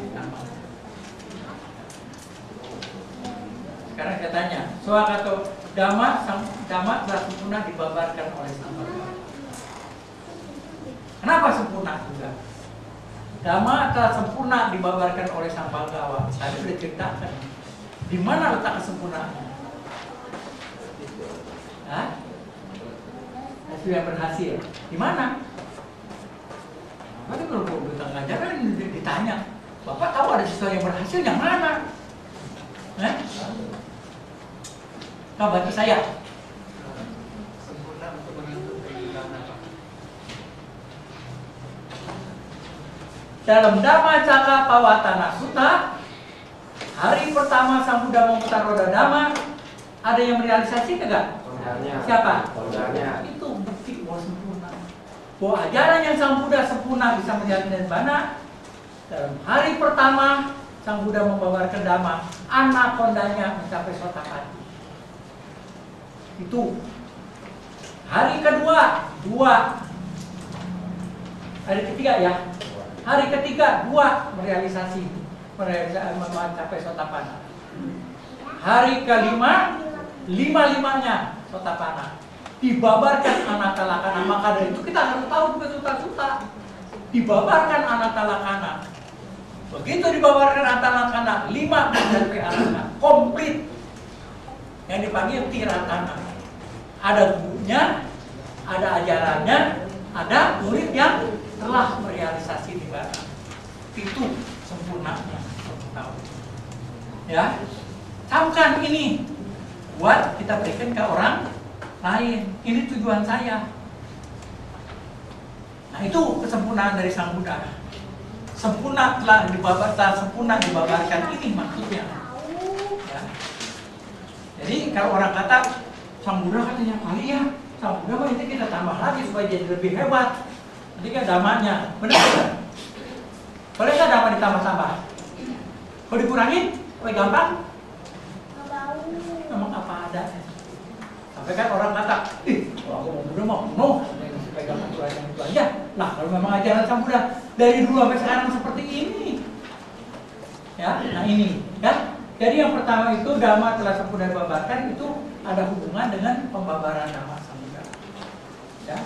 Sekarang saya tanya, Swakato dhamma telah sempurna dibabarkan oleh Sang Bhagawa. Kenapa sempurna juga? Dhamma telah sempurna dibabarkan oleh Sang Bhagawa. Tadi sudah ceritakan. Di mana letak kesempurnaannya? Hah? Hasil yang berhasil. Di mana? Tapi kalau kita ngajaran ditanya, Bapak tahu ada siswa yang berhasil yang mana? Kau bantu saya. Sempurna untuk menentukan kehidupan apa? Dalam Dhammacakkappavattana Sutta, hari pertama Sang Buddha memutar roda Dhamma, ada yang merealisasi enggak? Siapa? Itu bukti bahwa sempurna. Bahwa ajaran yang Sang Buddha sempurna bisa menjadi nirvana. Dalam hari pertama Sang Buddha membabarkan Dhamma, anakondanya mencapai Sotapanna. Itu. Hari kedua, hari ketiga ya. Hari ketiga, 2 merealisasi mencapai Sotapanna. Hari kelima, 5-5-nya Sotapanna. Dibabarkan Anatalakkhana. Maka dari itu kita harus tahu juga Sutta-Sutta. Dibabarkan Anatalakkhana. Begitu dibabarkan Anatalakkhana, 5 mencapai Arahata. Komplit. Yang dipanggil Tiratana. Ada gurunya, ada ajarannya, ada murid yang telah merealisasi di mana. Itu sempurnanya. Ya, camkan ini buat kita berikan ke orang lain. Ini tujuan saya. Nah, itu kesempurnaan dari Sang Buddha. Sempurna telah dibabarkan, sempurna dibabarkan, ini maksudnya. Ya. Jadi kalau orang kata Sang Buddha katanya kali ya, Sang Buddha ini kita tambah lagi supaya jadi lebih hebat. Jadi kan damanya, benar kan? Boleh nggak dama ditambah-tambah? Kalau dikurangin, lebih gampang? Nggak bau. Memang apa ada. Sampai kan orang kata, ih, kalau aku mau bunuh mau bunuh, pegang aturan yang itu aja. Nah, kalau memang ajaran Sang Buddha dari dulu sampai sekarang seperti ini, ya, nah ini, ya. Jadi yang pertama itu dhamma telah Sang Buddha babarkan itu ada hubungan dengan pembabaran dhamma Sang Buddha. Ya.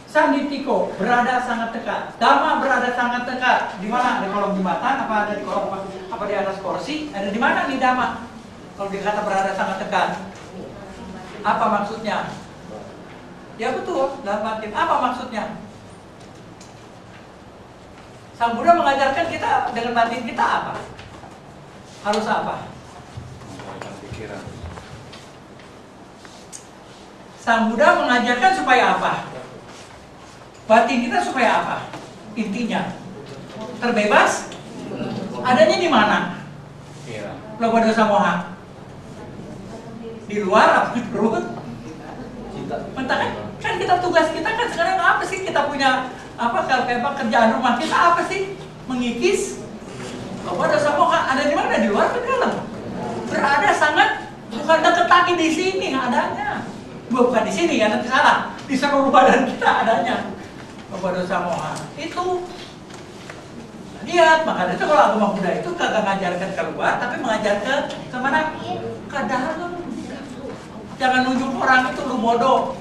Sanditiko berada sangat dekat, dhamma berada sangat dekat. Di mana? Di kolong jembatan? Apa ada di kolong apa di atas kursi? Ada di mana nih dhamma? Kalau dikata berada sangat dekat, apa maksudnya? Ya betul, dalam batin. Apa maksudnya? Sang Buddha mengajarkan kita dengan batin kita apa? Harus apa? Mengeluarkan pikiran. Sang Buddha mengajarkan supaya apa? Batin kita supaya apa? Intinya terbebas. Adanya di mana? Pikiran. Loba dosa moha. Di luar apa di perut? Mentah kan kita tugas kita kan sekarang apa sih? Kita punya apa kalau kayak kerjaan rumah kita apa sih? Mengikis. Loba dosa moha ada di mana? Di luar atau di dalam? Berada sangat bukan dekat lagi di sini adanya. Bukan di sini ya, nanti salah. Di seluruh badan kita adanya. Loba dosa moha itu. Lihat, makanya itu kalau agama Buddha itu kagak ngajarkan keluar, tapi mengajarkan ke mana? Ke dalam. Jangan nunjuk orang itu lu bodoh,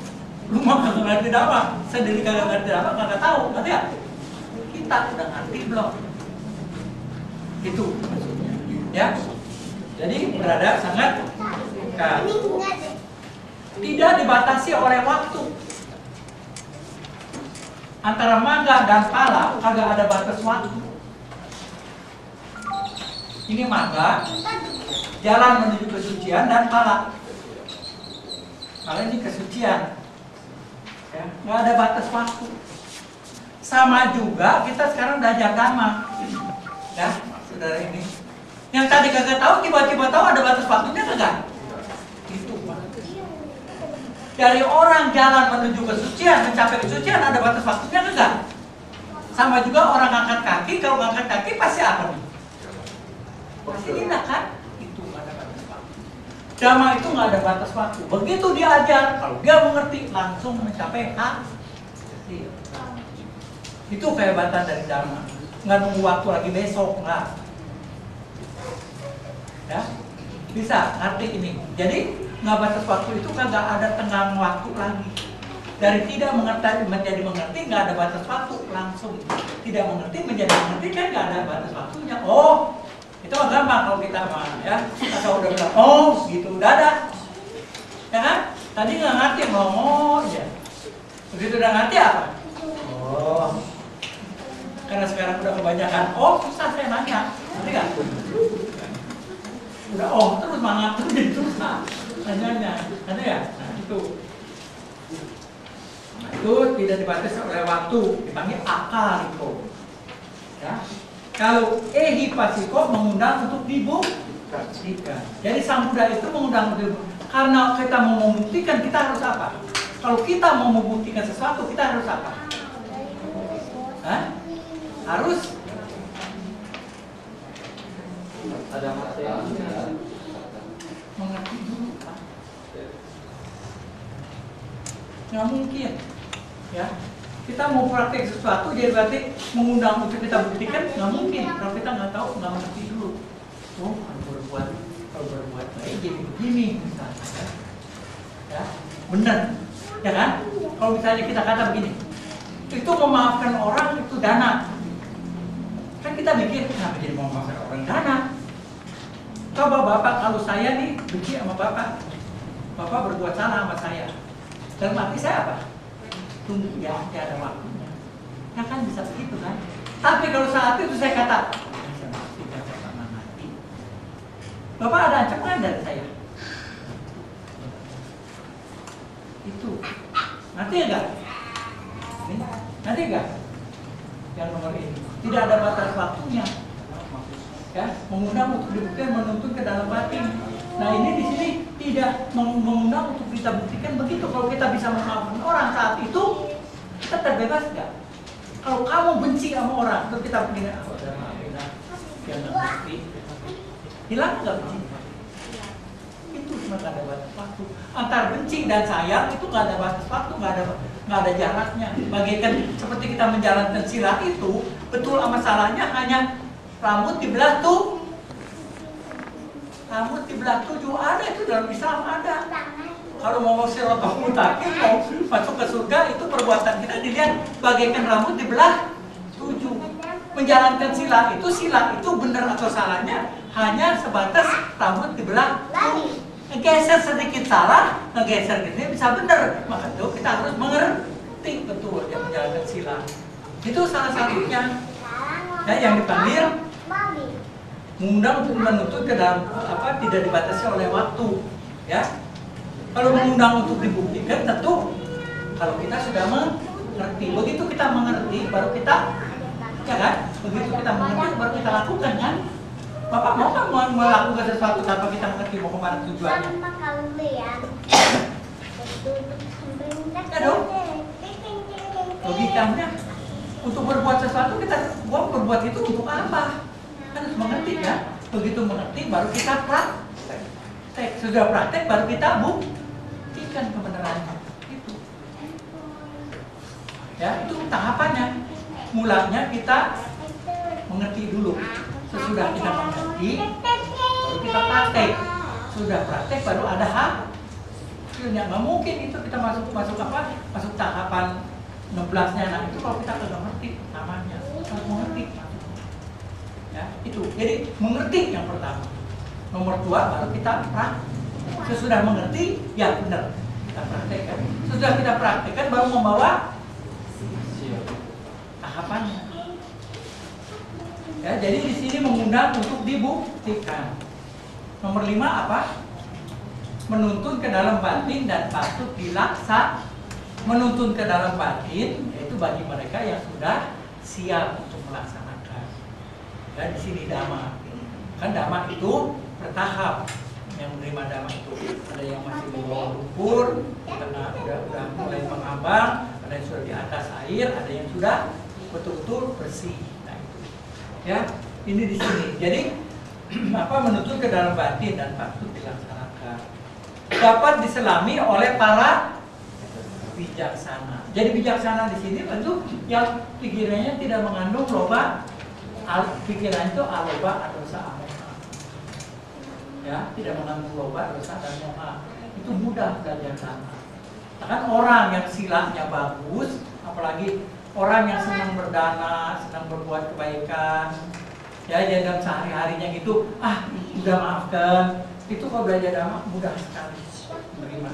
lu mah kagak ngerti dhamma, sendiri kagak ngerti dhamma, kagak tahu, ngerti ya? Kita udah ngerti belum? Itu maksudnya, ya. Jadi berada sangat dekat. Ini enggak deh. Tidak dibatasi oleh waktu. Antara mangga dan pala kagak ada batas waktu. Ini mangga, jalan menuju kesucian dan pala. Kalau ini kesucian, ya, nggak ada batas waktu. Sama juga kita sekarang belajar dhamma, ya, saudara ini. Yang tadi kagak tahu, tiba-tiba tahu ada batas waktunya kagak? Itu Pak. Dari orang jalan menuju kesucian, mencapai kesucian ada batas waktunya kagak? Sama juga orang angkat kaki, kalau angkat kaki pasti apa nih? Pasti indah kan? Itu nggak ada batas waktu. Dhamma itu nggak ada batas waktu. Begitu diajar, kalau dia mengerti langsung mencapai hasil. Itu kehebatan dari dhamma. Nggak nunggu waktu lagi besok, nggak. Ya, bisa ngerti ini. Jadi nggak batas waktu itu kagak ada tenggang waktu lagi. Dari tidak mengerti menjadi mengerti nggak ada batas waktu langsung. Tidak mengerti menjadi mengerti kan nggak ada batas waktunya. Oh. Itu mah gampang kalau kita mah ya. Atau udah bilang, oh gitu, udah ada. Ya kan? Tadi nggak ngerti, ngomong ya. Begitu udah ngerti apa? Oh. Karena sekarang udah kebanyakan, oh susah saya nanya. Ngerti nggak? Udah oh terus semangat terus jadi susah. Nanya-nanya. Ngerti ya? Nah itu. Nah, itu tidak dibatasi oleh waktu. Dipanggil akal itu. Ya. Kalau ehipasiko mengundang untuk dibuktikan. Jadi Sang Buddha itu mengundang untuk dibuktikan. Karena kita mau membuktikan, kita harus apa? Kalau kita mau membuktikan sesuatu, kita harus apa? Hah? Harus ada materi. mengerti dulu. Nggak mungkin, ya. Kita mau praktek sesuatu, jadi berarti mengundang untuk kita buktikan, nggak mungkin. Kalau kita nggak tahu, nggak mengerti dulu. Oh, kalau berbuat baik jadi begini, misalnya. Ya, benar, ya kan? Kalau misalnya kita kata begini, itu memaafkan orang itu dana. Kan kita mikir, kenapa jadi memaafkan orang dana? Coba Bapak, kalau saya nih benci sama Bapak, Bapak berbuat salah sama saya. Dalam hati saya apa? Tunggu ya, ada waktunya. Ya kan bisa begitu kan? Tapi kalau saat itu saya kata, saya mati, saya pernah mati. Bapak ada ancaman dari saya. Itu. Nanti enggak? Nanti enggak? Yang nomor ini. Tidak ada batas waktunya. Ya, mengundang untuk dibuktikan, menuntun ke dalam batin. Nah ini di sini tidak mengundang untuk kita buktikan begitu. Kalau kita bisa memaafkan orang saat itu, kita terbebas nggak? Kalau kamu benci sama orang, terus kita begini, udah maafin lah, dia nggak ngerti, hilang nggak benci? Itu cuma nggak ada batas waktu. Antar benci dan sayang itu nggak ada batas waktu, nggak ada jaraknya. Bagaikan seperti kita menjalankan sila itu, betul sama salahnya hanya rambut dibelah tuh. Rambut dibelah 7 ada itu dalam Islam ada. Kalau mau siratal mustaqim, mau masuk ke surga itu perbuatan kita dilihat bagaikan rambut dibelah 7. Menjalankan sila itu benar atau salahnya hanya sebatas rambut dibelah 7. Ngegeser sedikit salah, ngegeser gini bisa benar. Maka itu kita harus mengerti betul yang menjalankan sila. Itu salah satunya. Ya, yang dipanggil mengundang untuk menuntut ke dalam tidak dibatasi oleh waktu, ya. Kalau mengundang untuk dibuktikan tentu kalau kita sudah mengerti. Begitu kita mengerti baru kita, ya kan? Begitu kita mengerti baru kita lakukan kan? Bapak mau kan melakukan sesuatu tanpa kita mengerti mau kemana tujuannya? Ya dong. Logikanya untuk berbuat sesuatu kita berbuat itu untuk apa? Kan harus mengerti ya. Begitu mengerti baru kita praktek. Sudah praktek baru kita buktikan kebenarannya. Itu. Ya, itu tahapannya. Mulanya kita mengerti dulu. Sesudah kita mengerti baru kita praktek. Sudah praktek baru ada hasilnya. Nggak mungkin itu kita masuk tahapan 16-nya. Nah, itu kalau kita nggak ngerti namanya. Harus mengerti. Ya, itu. Jadi mengerti yang pertama. Nomor 2 baru kita praktek. Sesudah mengerti, ya benar kita praktekkan. Sesudah kita praktekkan baru membawa tahapannya. Ya, jadi di sini mengundang untuk dibuktikan. Nomor 5 apa? Menuntun ke dalam batin dan patut dilaksa. Menuntun ke dalam batin yaitu bagi mereka yang sudah siap untuk melaksanakan. Dan di sini dhamma, kan dhamma itu bertahap. Yang menerima dhamma itu ada yang masih di bawah lumpur, karena udah mulai mengambang, ada yang sudah di atas air, ada yang sudah betul-betul bersih. Nah itu, ya ini di sini. Jadi menuntun ke dalam batin dan patut dilaksanakan. Dapat diselami oleh para bijaksana. Jadi bijaksana di sini tentu yang pikirannya tidak mengandung loba. Pikiran itu aloba, adosa, amoha. Ya, tidak mengandung loba, dosa dan moha. Itu mudah belajar dhamma. Kan orang yang silanya bagus, apalagi orang yang senang berdana, senang berbuat kebaikan, ya dalam sehari-harinya gitu, udah maafkan. Itu kalau belajar dhamma mudah sekali menerima.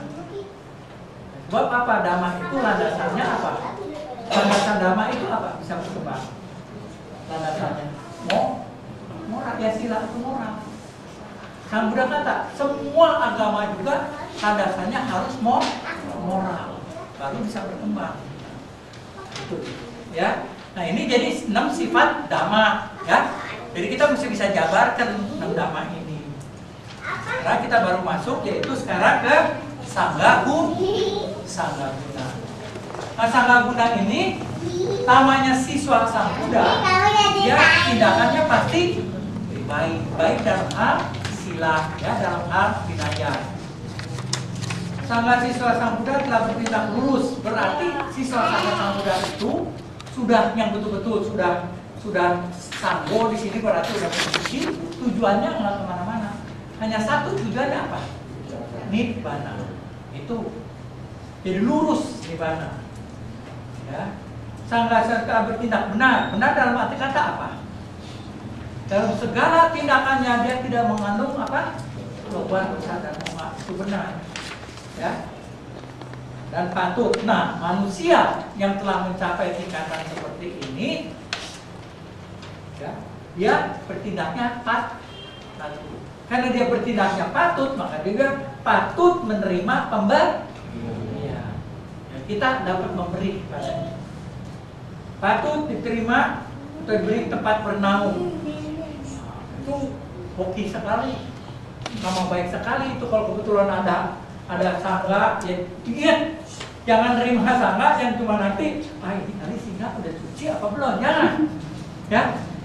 Sebab apa? Dhamma itu landasannya apa? Landasan dhamma itu apa? Bisa berkembang. Landasannya moral, ya sila itu moral. Sang Buddha kata semua agama juga landasannya harus moral, baru bisa berkembang. Itu, ya. Nah ini jadi 6 sifat dhamma, ya. Jadi kita mesti bisa jabarkan 6 dhamma ini. Sekarang kita baru masuk yaitu sekarang ke sangga guna. Nah sangga guna ini namanya siswa sang Buddha, dia tindakannya pasti baik dalam hal sila, ya dalam hal vinaya. Sangga siswa sang Buddha telah bertindak lurus, berarti siswa sang Buddha itu sudah yang betul-betul sudah sanggo di sini berarti sudah bersuci. Tujuannya nggak kemana-mana, hanya satu tujuannya apa? Nibbana. Itu jadi lurus nibbana. Ya. Sangga bertindak benar dalam arti kata apa? Dalam segala tindakannya dia tidak mengandung apa? Loba, dosa dan moha. Itu benar. Ya. Dan patut. Nah, manusia yang telah mencapai tingkatan seperti ini, ya, dia bertindaknya patut. Karena dia bertindaknya patut, maka dia patut menerima pemberian. Ya. Kita dapat memberi padanya. Patut diterima atau diberi tempat bernaung. Itu hoki sekali, nama baik sekali itu kalau kebetulan ada sangga, ya ingat Jangan terima sangga yang cuma nanti, ini kali singa udah suci apa belum? Jangan. Ya,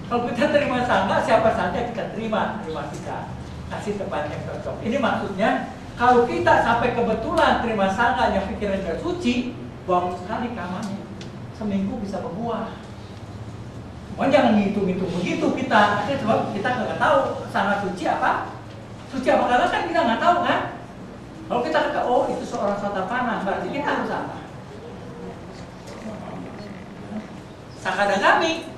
kalau kita terima sangga, siapa saja kita terima kita. Kasih tempat yang cocok. Ini maksudnya, kalau kita sampai kebetulan terima sangga yang pikirannya suci, bagus sekali kamarnya. Seminggu bisa berbuah. Oh, jangan ngitung-ngitung begitu kita. Sebab kita nggak tahu sangga suci apa. Suci apa karena kan kita nggak tahu kan. Kalau kita kata, oh itu seorang Satapana, berarti kita harus apa? Sakadagami.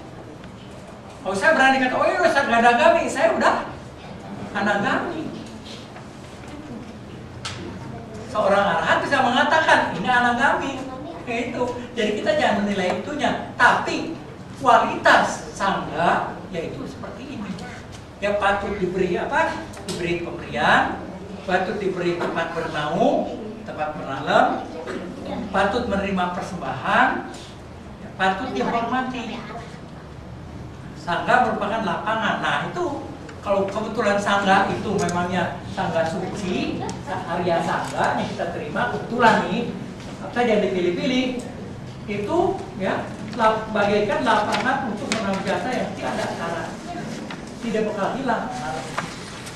Oh saya berani kata, oh iya Sakadagami, saya udah Anagami. Seorang arahat bisa mengatakan, ini Anagami. Itu. Jadi kita jangan menilai itunya, tapi kualitas sangga yaitu seperti ini. Dia patut diberi apa? Diberi pemberian, patut diberi tempat bernaung, tempat bernalam, patut menerima persembahan, patut dihormati. Sangga merupakan lapangan. Nah itu kalau kebetulan sangga itu memangnya sangga suci, Arya Sangga yang kita terima kebetulan nih, apa yang dipilih-pilih itu ya bagaikan lapangan untuk menanam jasa yang tidak ada syarat, tidak bakal hilang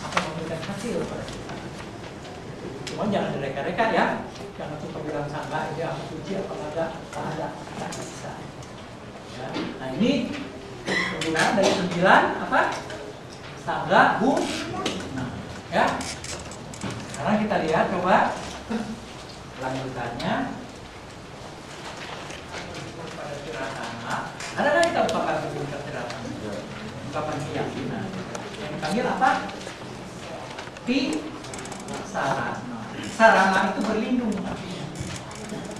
akan memberikan hasil pada kita. Cuma jangan direka-reka ya, jangan suka bilang sangga ini apa suci apa enggak, ada bisa. Ya. Nah ini penggunaan dari 9 apa? Sangga nah, ya. Sekarang kita lihat coba lanjutannya. Pada tirasana, ada kan kita ungkapan tirasana, ungkapan keyakinan. Yang dipanggil apa? Sarana. Sarana itu berlindung artinya.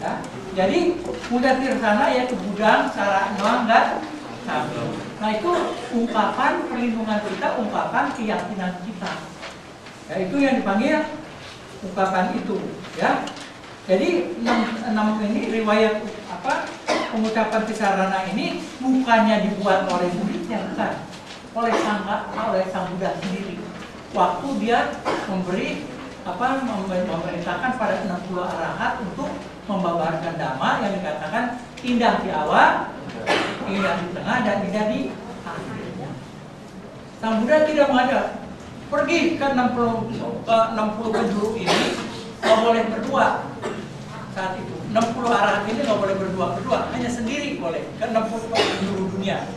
Ya. Jadi mudah tirasana yaitu gudang, sarana, dan kami. Nah itu ungkapan perlindungan kita, ungkapan keyakinan kita. Ya, itu yang dipanggil ungkapan itu, ya. Jadi 6 ini riwayat apa pengucapan Tisarana ini bukannya dibuat oleh muridnya, bukan, oleh sang Buddha sendiri. Waktu dia memberi apa memerintahkan pada 60 arahat untuk membabarkan dhamma yang dikatakan indah di awal, indah di tengah, dan indah di akhir. Sang Buddha tidak mengajar pergi ke 60 penjuru ini nggak boleh berdua. Saat itu 60 arahat ini nggak boleh berdua, hanya sendiri boleh ke 60 penjuru dunia.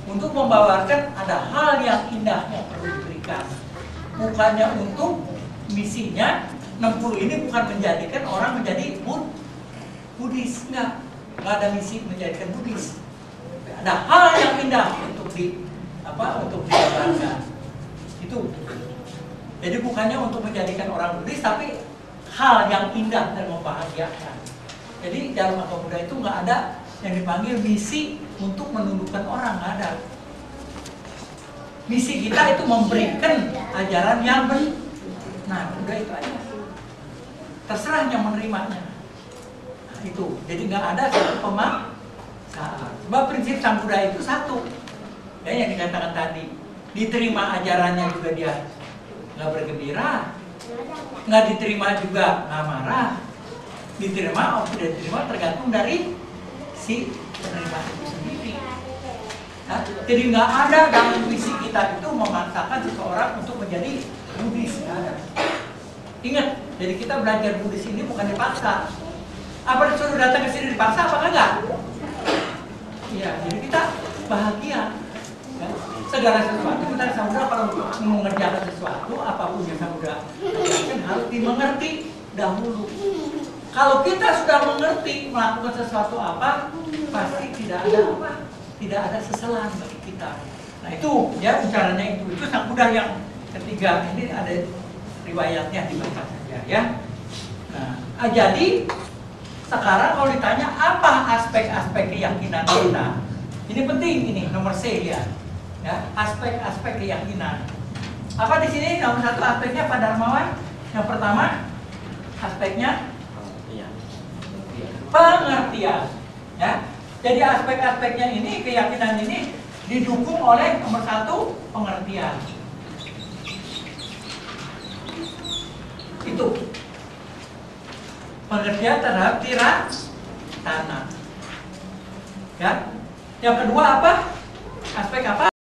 Untuk membawakan ada hal yang indah yang perlu diberikan, bukannya untuk misinya 60 ini bukan menjadikan orang menjadi Buddhis, nggak ada misi menjadikan Buddhis. Ada hal yang indah untuk dibawakan itu. Jadi bukannya untuk menjadikan orang Buddhis, tapi hal yang indah dan membahagiakan. Jadi dalam agama Buddha itu nggak ada yang dipanggil misi untuk menundukkan orang, nggak ada. Misi kita itu memberikan ajaran yang benar. Nah, Buddha itu aja. Terserah yang menerimanya. Nah, itu. Jadi nggak ada satu pemaksaan. Sebab prinsip Sang Buddha itu satu. Ya, yang dikatakan tadi, diterima ajarannya juga dia nggak bergembira, nggak diterima juga nggak marah. Diterima atau tidak diterima tergantung dari si penerima itu sendiri. Nah, jadi nggak ada dalam misi kita itu memaksakan seseorang untuk menjadi Buddhis. Ingat, jadi kita belajar Buddhis ini bukan dipaksa. Apa disuruh datang ke sini dipaksa apa enggak? Iya, jadi kita bahagia. Ya. Segala sesuatu kita samudra kalau mengerjakan sesuatu apapun yang samudra kerjakan harus dimengerti dahulu. Kalau kita sudah mengerti melakukan sesuatu apa, pasti tidak ada kesalahan bagi kita. Nah itu ya bicaranya itu Sang Buddha yang ketiga ini ada riwayatnya dibaca saja ya. Nah, jadi sekarang kalau ditanya apa aspek-aspek keyakinan kita, ini penting ini nomor C ya. Ya, aspek-aspek keyakinan. Apa di sini nomor satu aspeknya Pak Darmawan? Yang pertama aspeknya pengertian. Ya, jadi aspek-aspeknya ini keyakinan ini didukung oleh nomor satu pengertian. Itu pengertian terhadap tanah. Ya. Yang kedua apa? Aspek apa?